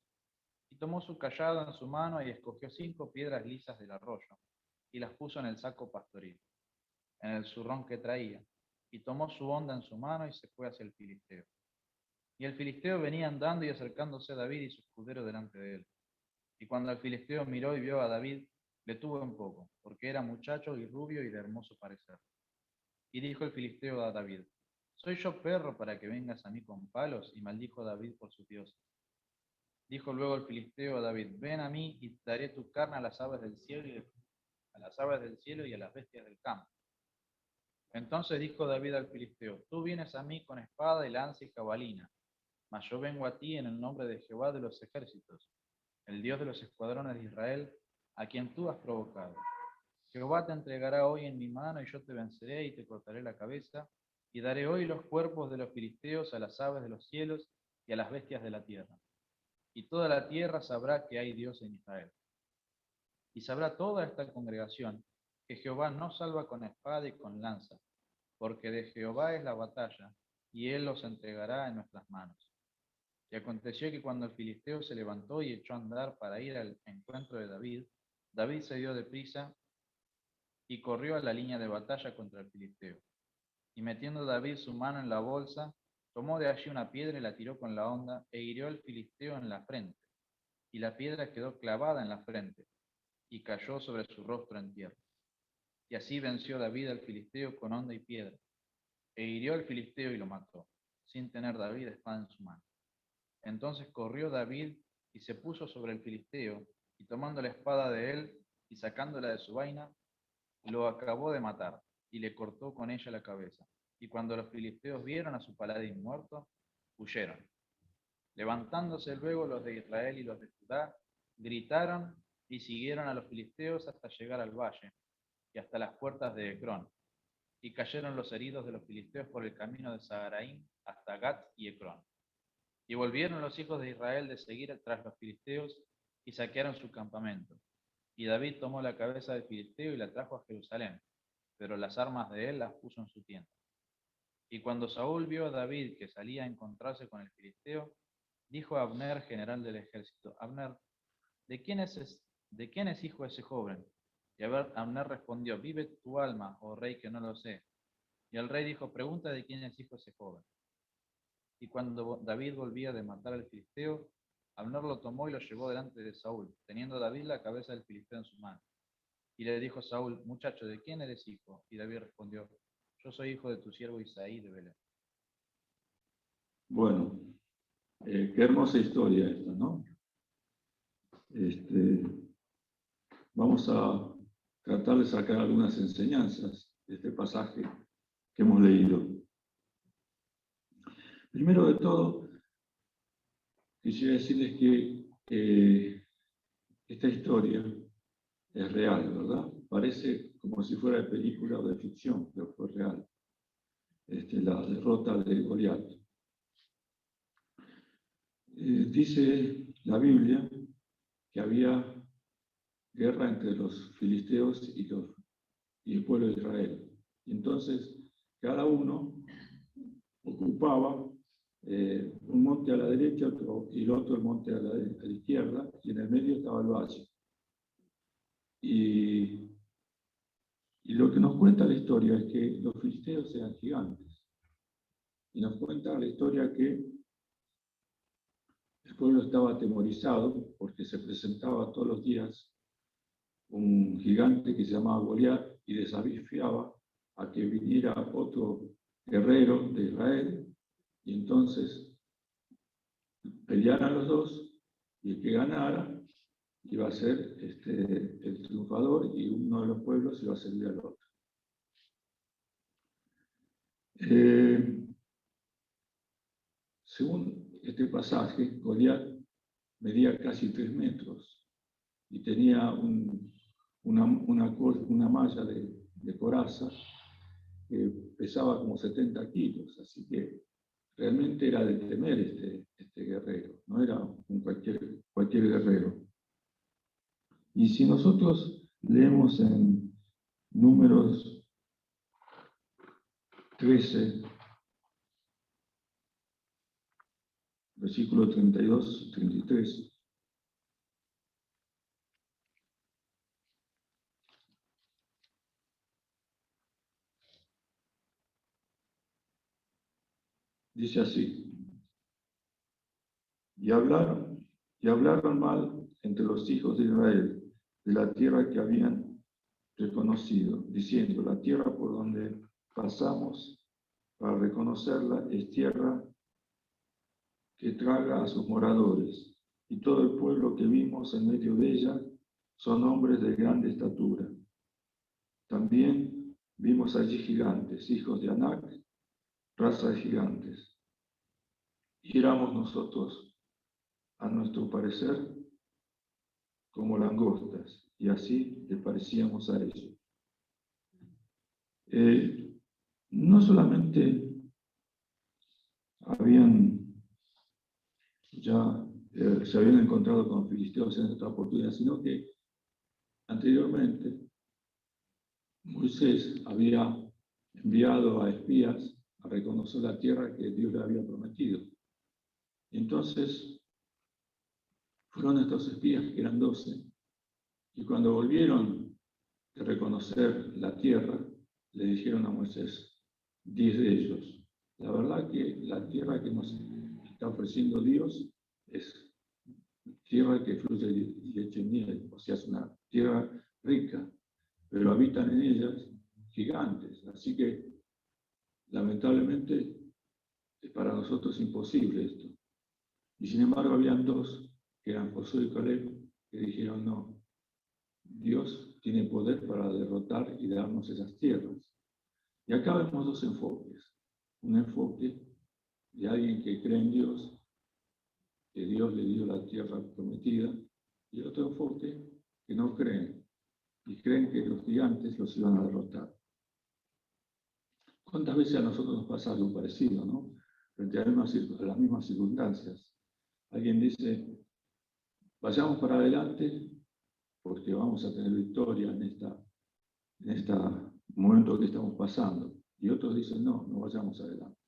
[SPEAKER 5] Y tomó su cayado en su mano y escogió 5 piedras lisas del arroyo, y las puso en el saco pastoril, en el zurrón que traía, y tomó su honda en su mano y se fue hacia el filisteo. Y el filisteo venía andando y acercándose a David y su escudero delante de él. Y cuando el filisteo miró y vio a David, le tuvo un poco, porque era muchacho y rubio y de hermoso parecer. Y dijo el filisteo a David, ¿soy yo perro para que vengas a mí con palos? Y maldijo David por sus dioses. Dijo luego el filisteo a David, ven a mí y daré tu carne a las aves del cielo y a las bestias del campo. Entonces dijo David al filisteo, tú vienes a mí con espada y lanza y jabalina, mas yo vengo a ti en el nombre de Jehová de los ejércitos, el Dios de los escuadrones de Israel, a quien tú has provocado. Jehová te entregará hoy en mi mano y yo te venceré y te cortaré la cabeza, y daré hoy los cuerpos de los filisteos a las aves de los cielos y a las bestias de la tierra. Y toda la tierra sabrá que hay Dios en Israel. Y sabrá toda esta congregación que Jehová no salva con espada y con lanza, porque de Jehová es la batalla, y él los entregará en nuestras manos. Y aconteció que cuando el filisteo se levantó y echó a andar para ir al encuentro de David, David se dio de prisa y corrió a la línea de batalla contra el filisteo. Y metiendo David su mano en la bolsa, tomó de allí una piedra y la tiró con la honda, e hirió al filisteo en la frente. Y la piedra quedó clavada en la frente, y cayó sobre su rostro en tierra. Y así venció David al filisteo con honda y piedra, e hirió al filisteo y lo mató, sin tener David espada en su mano. Entonces corrió David y se puso sobre el filisteo, y tomando la espada de él y sacándola de su vaina, lo acabó de matar, y le cortó con ella la cabeza. Y cuando los filisteos vieron a su paladín muerto, huyeron. Levantándose luego los de Israel y los de Judá, gritaron y siguieron a los filisteos hasta llegar al valle y hasta las puertas de Ecrón. Y cayeron los heridos de los filisteos por el camino de Saharaim hasta Gat y Ecrón. Y volvieron los hijos de Israel de seguir tras los filisteos y saquearon su campamento. Y David tomó la cabeza del filisteo y la trajo a Jerusalén, pero las armas de él las puso en su tienda. Y cuando Saúl vio a David que salía a encontrarse con el filisteo, dijo a Abner, general del ejército, Abner, ¿de quién es hijo ese joven? Y Abner respondió, vive tu alma, oh rey, que no lo sé. Y el rey dijo, pregunta de quién es hijo ese joven. Y cuando David volvía de matar al filisteo, Abner lo tomó y lo llevó delante de Saúl, teniendo David la cabeza del filisteo en su mano. Y le dijo Saúl, muchacho, ¿de quién eres hijo? Y David respondió, yo soy hijo de tu siervo Isaí de Belén.
[SPEAKER 4] Bueno, qué hermosa historia esta, ¿no? Vamos a tratar de sacar algunas enseñanzas de este pasaje que hemos leído. Primero de todo, quisiera decirles que esta historia es real, ¿verdad? Parece como si fuera de película o de ficción, pero fue real. La derrota de Goliat. Dice la Biblia que había guerra entre los filisteos y el pueblo de Israel. Y entonces cada uno ocupaba un monte a la derecha y el otro el monte a la izquierda, y en el medio estaba el valle. Y lo que nos cuenta la historia es que los filisteos eran gigantes. Y nos cuenta la historia que el pueblo estaba atemorizado porque se presentaba todos los días un gigante que se llamaba Goliat y desafiaba a que viniera otro guerrero de Israel, y entonces pelearan los dos, y el que ganara iba a ser el triunfador, y uno de los pueblos iba a servir al otro. Según este pasaje, Goliat medía casi 3 metros y tenía una malla de coraza que pesaba como 70 kilos, así que realmente era de temer este guerrero, no era cualquier guerrero. Y si nosotros leemos en Números 13, versículo 32 y 33, dice así: y hablaron mal entre los hijos de Israel de la tierra que habían reconocido, diciendo: la tierra por donde pasamos para reconocerla es tierra que traga a sus moradores, y todo el pueblo que vimos en medio de ella son hombres de grande estatura. También vimos allí gigantes, hijos de Anac, raza de gigantes. Y éramos nosotros, a nuestro parecer, como langostas, y así le parecíamos a ellos. No solamente se habían encontrado con filisteos en esta oportunidad, sino que anteriormente Moisés había enviado a espías a reconocer la tierra que Dios le había prometido. Entonces fueron estos espías, que eran 12, y cuando volvieron de reconocer la tierra, le dijeron a Moisés, 10 de ellos: la verdad que la tierra que nos está ofreciendo Dios es tierra que fluye leche y miel, o sea, es una tierra rica, pero habitan en ellas gigantes, así que lamentablemente para nosotros es imposible esto. Y sin embargo habían 2, que eran Josué y Caleb, que dijeron: no, Dios tiene poder para derrotar y darnos esas tierras. Y acá vemos 2 enfoques. Un enfoque de alguien que cree en Dios, que Dios le dio la tierra prometida, y otro enfoque que no creen, y creen que los gigantes los iban a derrotar. ¿Cuántas veces a nosotros nos pasa algo parecido, no? Frente a las mismas circunstancias. Alguien dice: vayamos para adelante porque vamos a tener victoria en este momento que estamos pasando. Y otros dicen: no vayamos adelante.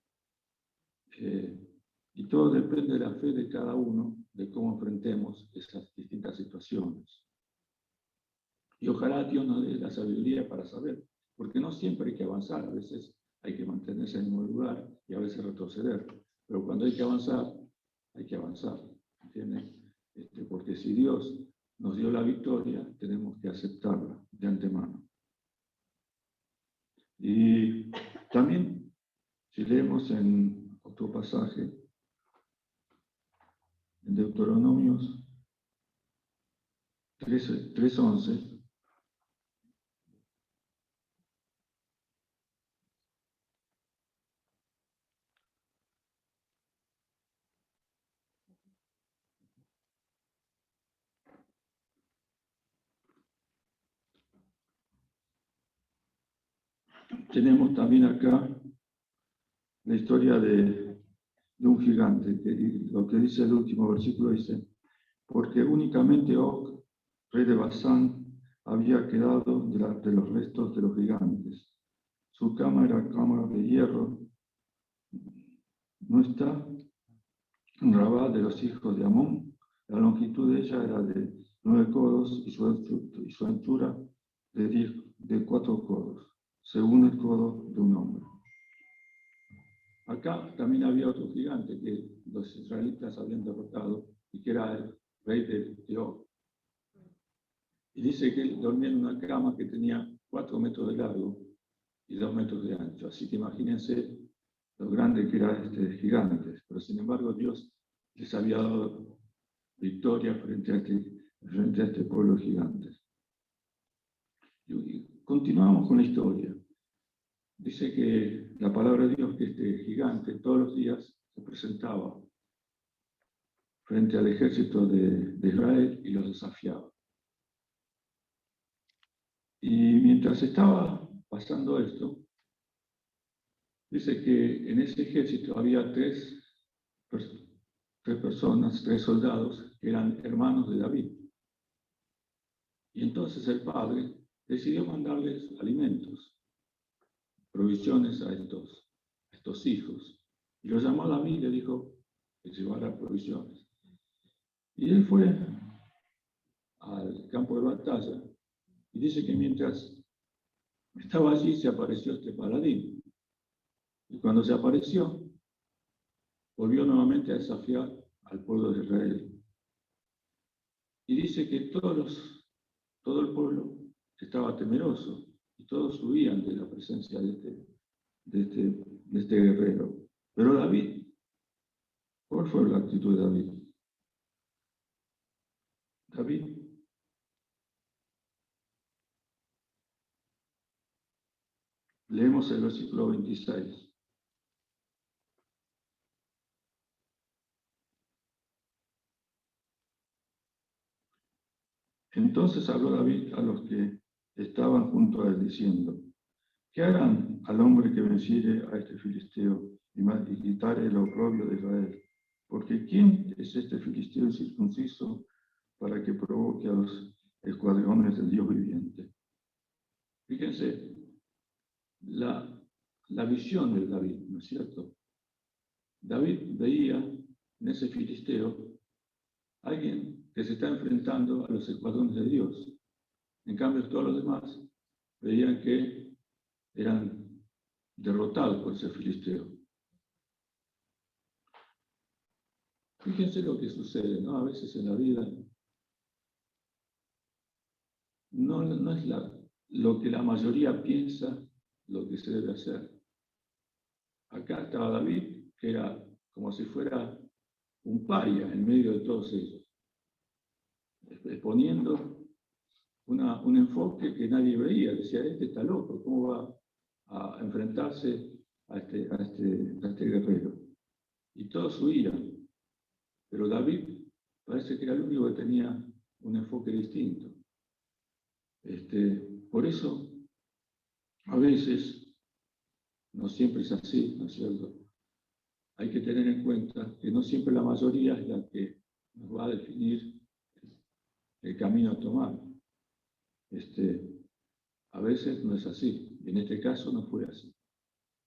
[SPEAKER 4] Y todo depende de la fe de cada uno, de cómo enfrentemos esas distintas situaciones. Y ojalá Dios nos dé la sabiduría para saber, porque no siempre hay que avanzar, a veces hay que mantenerse en el mismo lugar y a veces retroceder. Pero cuando hay que avanzar, ¿entiendes? Porque si Dios nos dio la victoria, tenemos que aceptarla de antemano. Y también, si leemos en otro pasaje, en Deuteronomios 3:11, tenemos también acá la historia de un gigante, que lo que dice el último versículo dice, porque únicamente Og, rey de Basán, había quedado de los restos de los gigantes. Su cama era cama de hierro. No está en Rabá de los hijos de Amón. La longitud de ella era de 9 codos y su anchura de 4 codos, según el codo de un hombre. Acá también había otro gigante que los israelitas habían derrotado y que era el rey de Og. Y dice que él dormía en una cama que tenía 4 metros de largo y 2 metros de ancho. Así que imagínense lo grande que era este gigante. Pero sin embargo Dios les había dado victoria frente a este pueblo de gigantes. Y continuamos con la historia. Dice que la palabra de Dios, que este gigante todos los días se presentaba frente al ejército de Israel y los desafiaba. Y mientras estaba pasando esto, dice que en ese ejército había tres personas, 3 soldados, que eran hermanos de David. Y entonces el padre decidió mandarles alimentos, provisiones a estos hijos. Y los llamó a David y le dijo que llevara provisiones. Y él fue al campo de batalla y dice que mientras estaba allí se apareció este paladín. Y cuando se apareció, volvió nuevamente a desafiar al pueblo de Israel. Y dice que todo el pueblo estaba temeroso y todos huían de la presencia de este guerrero. Pero David, ¿cuál fue la actitud de David? David leemos el versículo 26. Entonces habló David a los que estaban junto a él, diciendo, ¿qué harán al hombre que venciere a este filisteo y quitare el oprobio de Israel? Porque ¿quién es este filisteo incircunciso para que provoque a los escuadrones del Dios viviente? Fíjense, la visión de David, ¿no es cierto? David veía en ese filisteo a alguien que se está enfrentando a los escuadrones de Dios. En cambio, todos los demás veían que eran derrotados por ese filisteo. Fíjense lo que sucede, ¿no? A veces en la vida no es lo que la mayoría piensa lo que se debe hacer. Acá estaba David, que era como si fuera un paria en medio de todos ellos, exponiendo un enfoque que nadie veía. Decía, este está loco, ¿cómo va a enfrentarse a este guerrero? Y todos huían. Pero David parece que era el único que tenía un enfoque distinto. Por eso, a veces, no siempre es así, ¿no es cierto? Hay que tener en cuenta que no siempre la mayoría es la que nos va a definir el camino a tomar. A veces no es así. En este caso no fue así.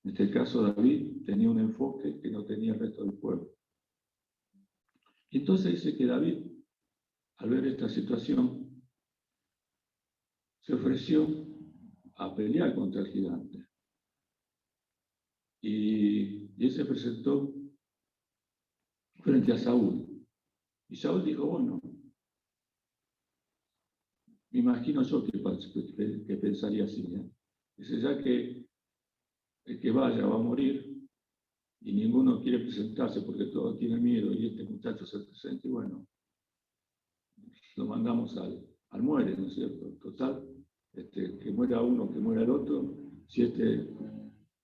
[SPEAKER 4] En este caso David tenía un enfoque que no tenía el resto del pueblo. Y entonces dice que David, al ver esta situación, se ofreció a pelear contra el gigante. Y él se presentó frente a Saúl. Y Saúl dijo, bueno, me imagino yo que pensaría así. Dice, ya que el que vaya va a morir y ninguno quiere presentarse porque todos tienen miedo y este muchacho se presenta y bueno, lo mandamos al muere, ¿no es cierto? Total, que muera uno, que muera el otro, si este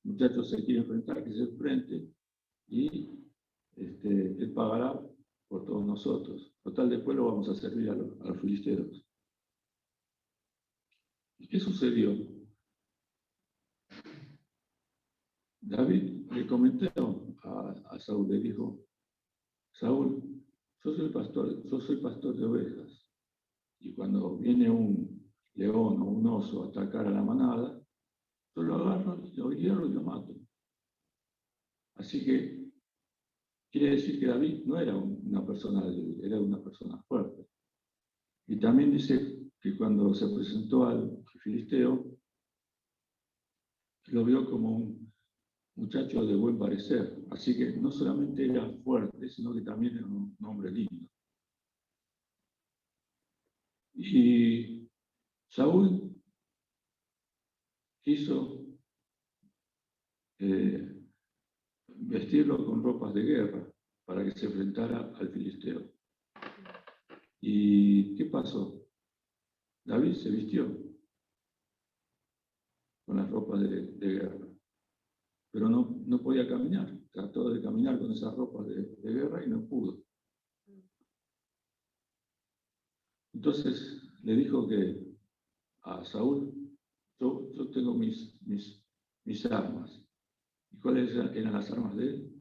[SPEAKER 4] muchacho se quiere enfrentar, que se enfrente y él pagará por todos nosotros. Total, después lo vamos a servir a los filisteos. ¿Y qué sucedió? David le comentó a Saúl, le dijo: Saúl, yo soy pastor de ovejas, y cuando viene un león o un oso a atacar a la manada, yo lo agarro, lo hierro y lo mato. Así que quiere decir que David no era una persona débil, era una persona fuerte. Y también dice que cuando se presentó al filisteo, lo vio como un muchacho de buen parecer. Así que no solamente era fuerte, sino que también era un hombre lindo. Y Saúl quiso vestirlo con ropas de guerra para que se enfrentara al filisteo. ¿Y qué pasó? David se vistió con las ropas de guerra, pero no podía caminar. Trató de caminar con esas ropas de guerra y no pudo. Entonces le dijo que a Saúl: yo tengo mis armas. ¿Y cuáles eran las armas de él?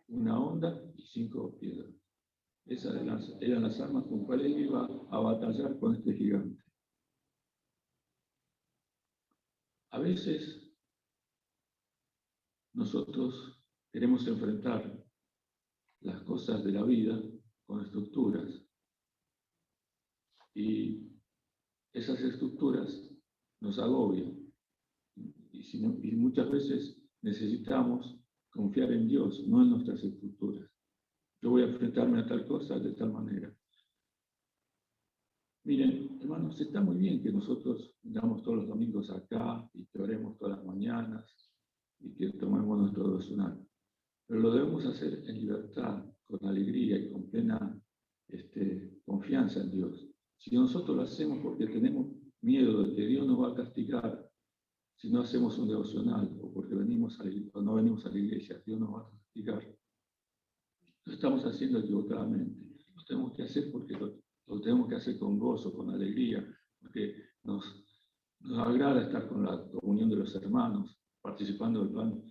[SPEAKER 4] Una honda y 5 piedras. Esas eran las armas con cuales él iba a batallar con este gigante. A veces nosotros queremos enfrentar las cosas de la vida con estructuras. Y esas estructuras nos agobian. Y muchas veces necesitamos confiar en Dios, no en nuestras estructuras. Yo voy a enfrentarme a tal cosa de tal manera. Miren, hermanos, está muy bien que nosotros vengamos todos los domingos acá y que oremos todas las mañanas y que tomemos nuestro devocional. Pero lo debemos hacer en libertad, con alegría y con plena confianza en Dios. Si nosotros lo hacemos porque tenemos miedo de que Dios nos va a castigar, si no hacemos un devocional o porque no venimos a la iglesia, Dios nos va a castigar, lo estamos haciendo equivocadamente. Lo tenemos que hacer porque lo tenemos que hacer con gozo, con alegría, porque nos agrada estar con la comunión de los hermanos, participando del pan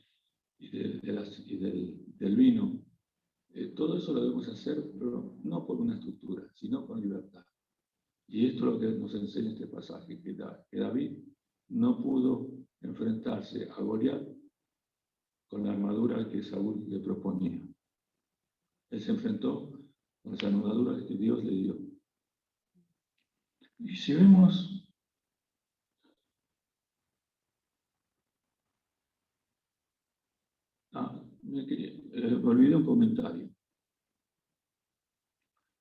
[SPEAKER 4] y del vino. Todo eso lo debemos hacer, pero no por una estructura, sino con libertad. Y esto es lo que nos enseña este pasaje, que David no pudo enfrentarse a Goliat con la armadura que Saúl le proponía. Él se enfrentó con las armaduras que Dios le dio. Y si vemos me olvidé un comentario.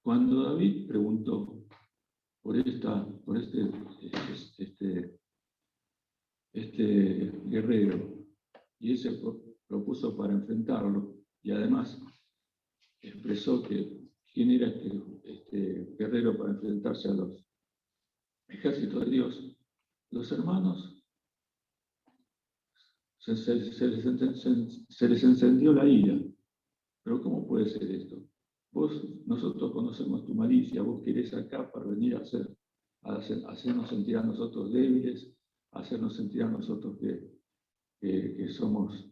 [SPEAKER 4] Cuando David preguntó por este guerrero, y él se propuso para enfrentarlo, y además expresó quién era este guerrero para enfrentarse a los ejércitos de Dios, los hermanos se les encendió la ira. Pero ¿cómo puede ser esto? Nosotros conocemos tu malicia, vos querés acá para venir a hacernos sentir a nosotros débiles, hacernos sentir a nosotros que somos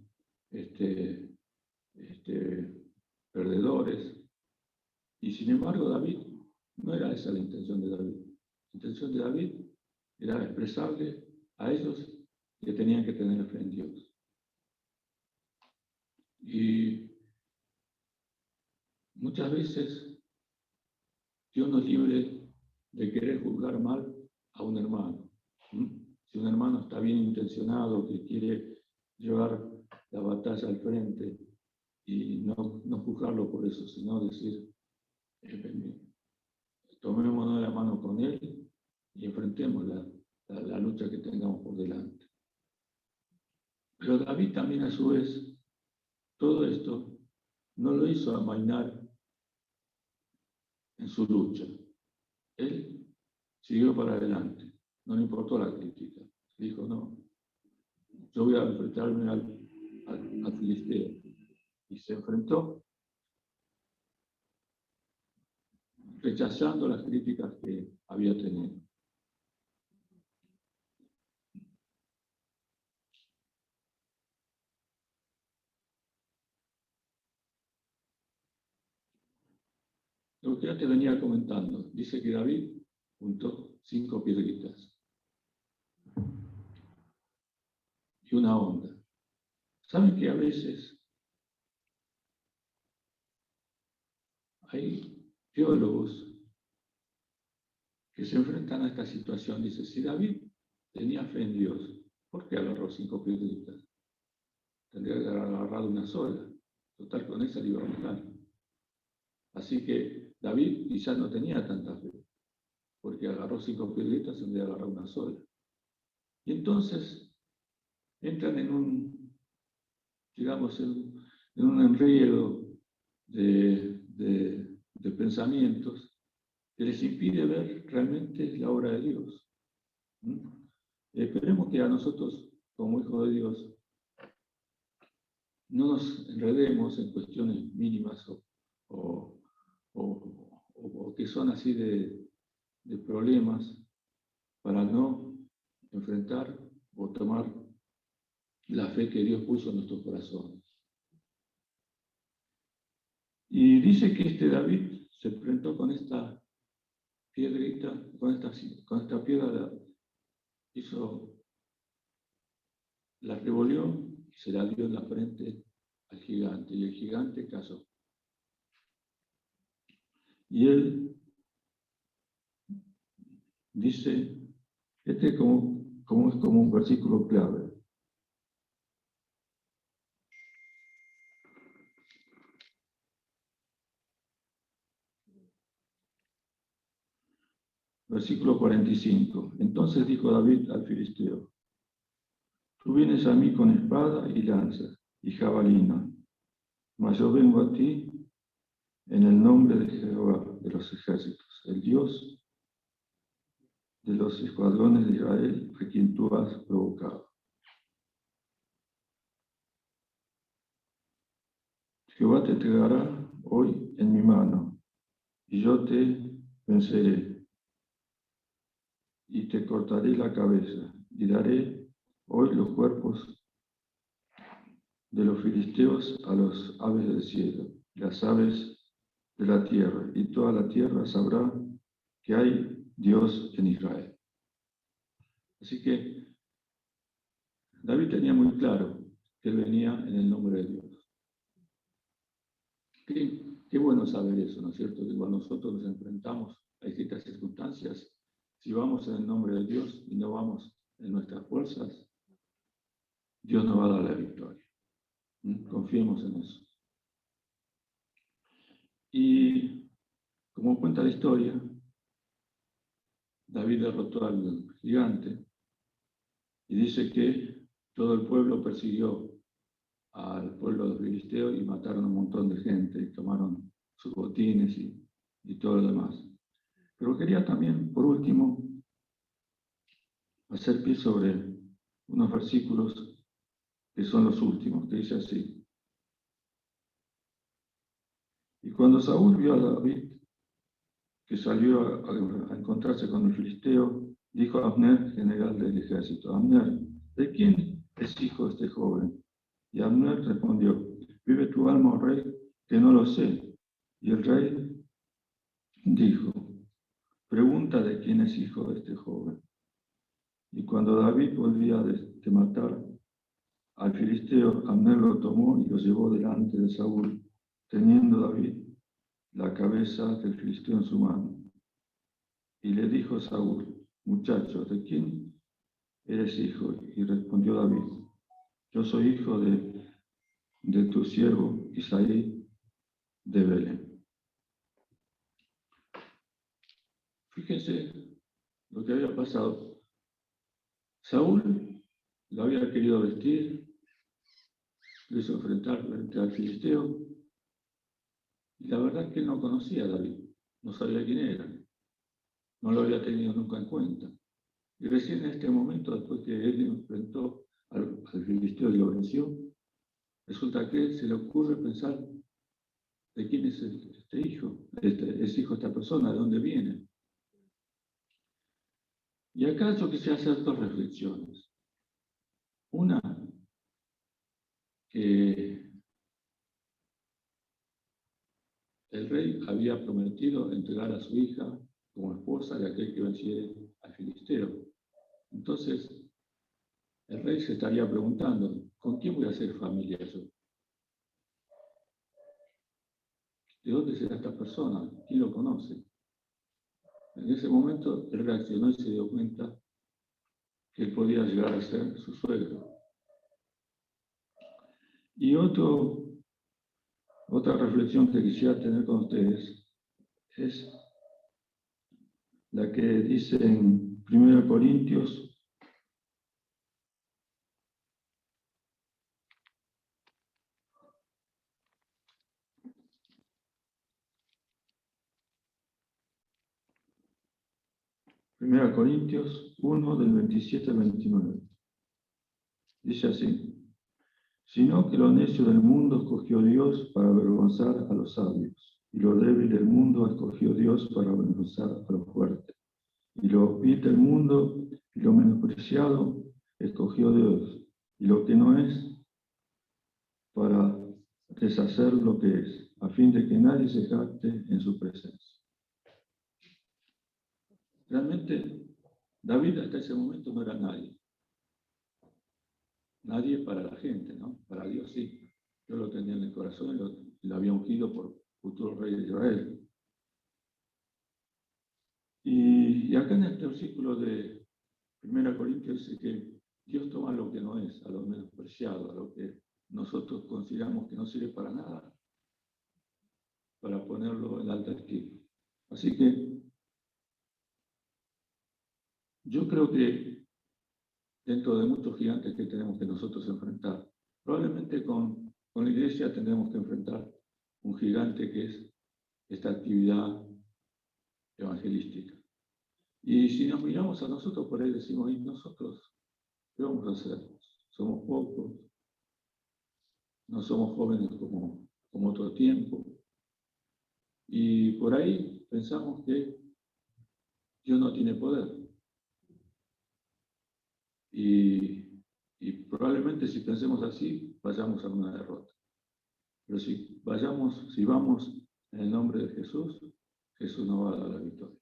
[SPEAKER 4] perdedores. Y sin embargo, David, no era esa la intención de David. La intención de David era expresarle a ellos que tenían que tener fe en Dios. Y muchas veces Dios nos libre de querer juzgar mal a un hermano. Si un hermano está bien intencionado, que quiere llevar la batalla al frente, y no juzgarlo por eso, sino decir, tomémonos la mano con él y enfrentemos la lucha que tengamos por delante. Pero David también, a su vez, todo esto no lo hizo amainar en su lucha. Él siguió para adelante, no le importó la crítica. Dijo: no, yo voy a enfrentarme al filisteo. Y se enfrentó, rechazando las críticas que había tenido. lo que ya te venía comentando. Dice que David juntó 5 piedritas y una onda. ¿Saben que a veces hay teólogos que se enfrentan a esta situación? Dice, si David tenía fe en Dios, ¿por qué agarró 5 piedritas? Tendría que haber agarrado una sola. Total, con esa le iba a matar. Así que David quizás no tenía tanta fe, porque agarró 5 piedritas en vez de agarrar una sola. Y entonces entran en un, digamos, en un enredo de pensamientos que les impide ver realmente la obra de Dios. Esperemos que a nosotros, como hijos de Dios, no nos enredemos en cuestiones mínimas o que son así de problemas para no enfrentar o tomar la fe que Dios puso en nuestros corazones. Y dice que David se enfrentó con esta piedrita, con esta piedra, la revolvió y se la dio en la frente al gigante, y el gigante cayó. Y él dice, es como un versículo clave. Versículo 45. Entonces dijo David al filisteo, tú vienes a mí con espada y lanza y jabalina, mas yo vengo a ti en el nombre de Jehová de los ejércitos, el Dios de los escuadrones de Israel, a quien tú has provocado. Jehová te entregará hoy en mi mano, y yo te venceré, y te cortaré la cabeza, y daré hoy los cuerpos de los filisteos a los aves del cielo, las aves de la tierra, y toda la tierra sabrá que hay Dios en Israel. Así que David tenía muy claro que él venía en el nombre de Dios. Qué bueno saber eso, ¿no es cierto? Que cuando nosotros nos enfrentamos a distintas circunstancias, si vamos en el nombre de Dios y no vamos en nuestras fuerzas, Dios nos va a dar la victoria. Confiemos en eso. Y como cuenta la historia, David derrotó al gigante y dice que todo el pueblo persiguió al pueblo de los filisteos y mataron a un montón de gente y tomaron sus botines y todo lo demás. Pero quería también, por último, hacer pie sobre unos versículos que son los últimos, que dice así. Y cuando Saúl vio a David, que salió a encontrarse con el filisteo, dijo a Abner, general del ejército, Abner, ¿de quién es hijo este joven? Y Abner respondió, vive tu alma, oh rey, que no lo sé. Y el rey dijo, pregunta de quién es hijo de este joven. Y cuando David volvía de matar al filisteo, Abner lo tomó y lo llevó delante de Saúl, teniendo David la cabeza del filisteo en su mano. Y le dijo Saúl, muchacho, ¿de quién eres hijo? Y respondió David, yo soy hijo de tu siervo Isaí de Belén. Fíjense lo que había pasado. Saúl lo había querido vestir, lo hizo enfrentar frente al filisteo, y la verdad es que él no conocía a David, no sabía quién era, no lo había tenido nunca en cuenta. Y recién en este momento, después que él enfrentó al filisteo y lo venció, resulta que se le ocurre pensar de quién es este hijo, es hijo de esta persona, de dónde viene. Y acá yo quisiera hacer dos reflexiones. Una, que el rey había prometido entregar a su hija como esposa de aquel que venciera al filisteo. Entonces, el rey se estaría preguntando, ¿con quién voy a hacer familia yo? ¿De dónde será esta persona? ¿Quién lo conoce? En ese momento, él reaccionó y se dio cuenta que él podía llegar a ser su suegro. Y otra reflexión que quisiera tener con ustedes es la que dice en 1 Corintios 1 del 27 al 29. Dice así: sino que lo necio del mundo escogió Dios para avergonzar a los sabios, y lo débil del mundo escogió Dios para avergonzar a los fuertes. Y lo vil del mundo y lo menospreciado escogió Dios, y lo que no es, para deshacer lo que es, a fin de que nadie se jacte en su presencia. Realmente, David hasta ese momento no era nadie. Nadie para la gente, ¿no? Para Dios sí. Yo lo tenía en el corazón y lo había ungido por futuro rey de Israel. Y acá en este versículo de 1 Corintios dice que Dios toma lo que no es, a lo menospreciado, a lo que nosotros consideramos que no sirve para nada, para ponerlo en alta estima. Así que yo creo que dentro de muchos gigantes que tenemos que nosotros enfrentar, probablemente con la iglesia tendremos que enfrentar un gigante que es esta actividad evangelística. Y si nos miramos a nosotros por ahí decimos, ¿y nosotros qué vamos a hacer? Somos pocos, no somos jóvenes como otro tiempo. Y por ahí pensamos que Dios no tiene poder. Y probablemente si pensemos así, vayamos a una derrota. Pero si vamos en el nombre de Jesús, Jesús nos va a dar la victoria.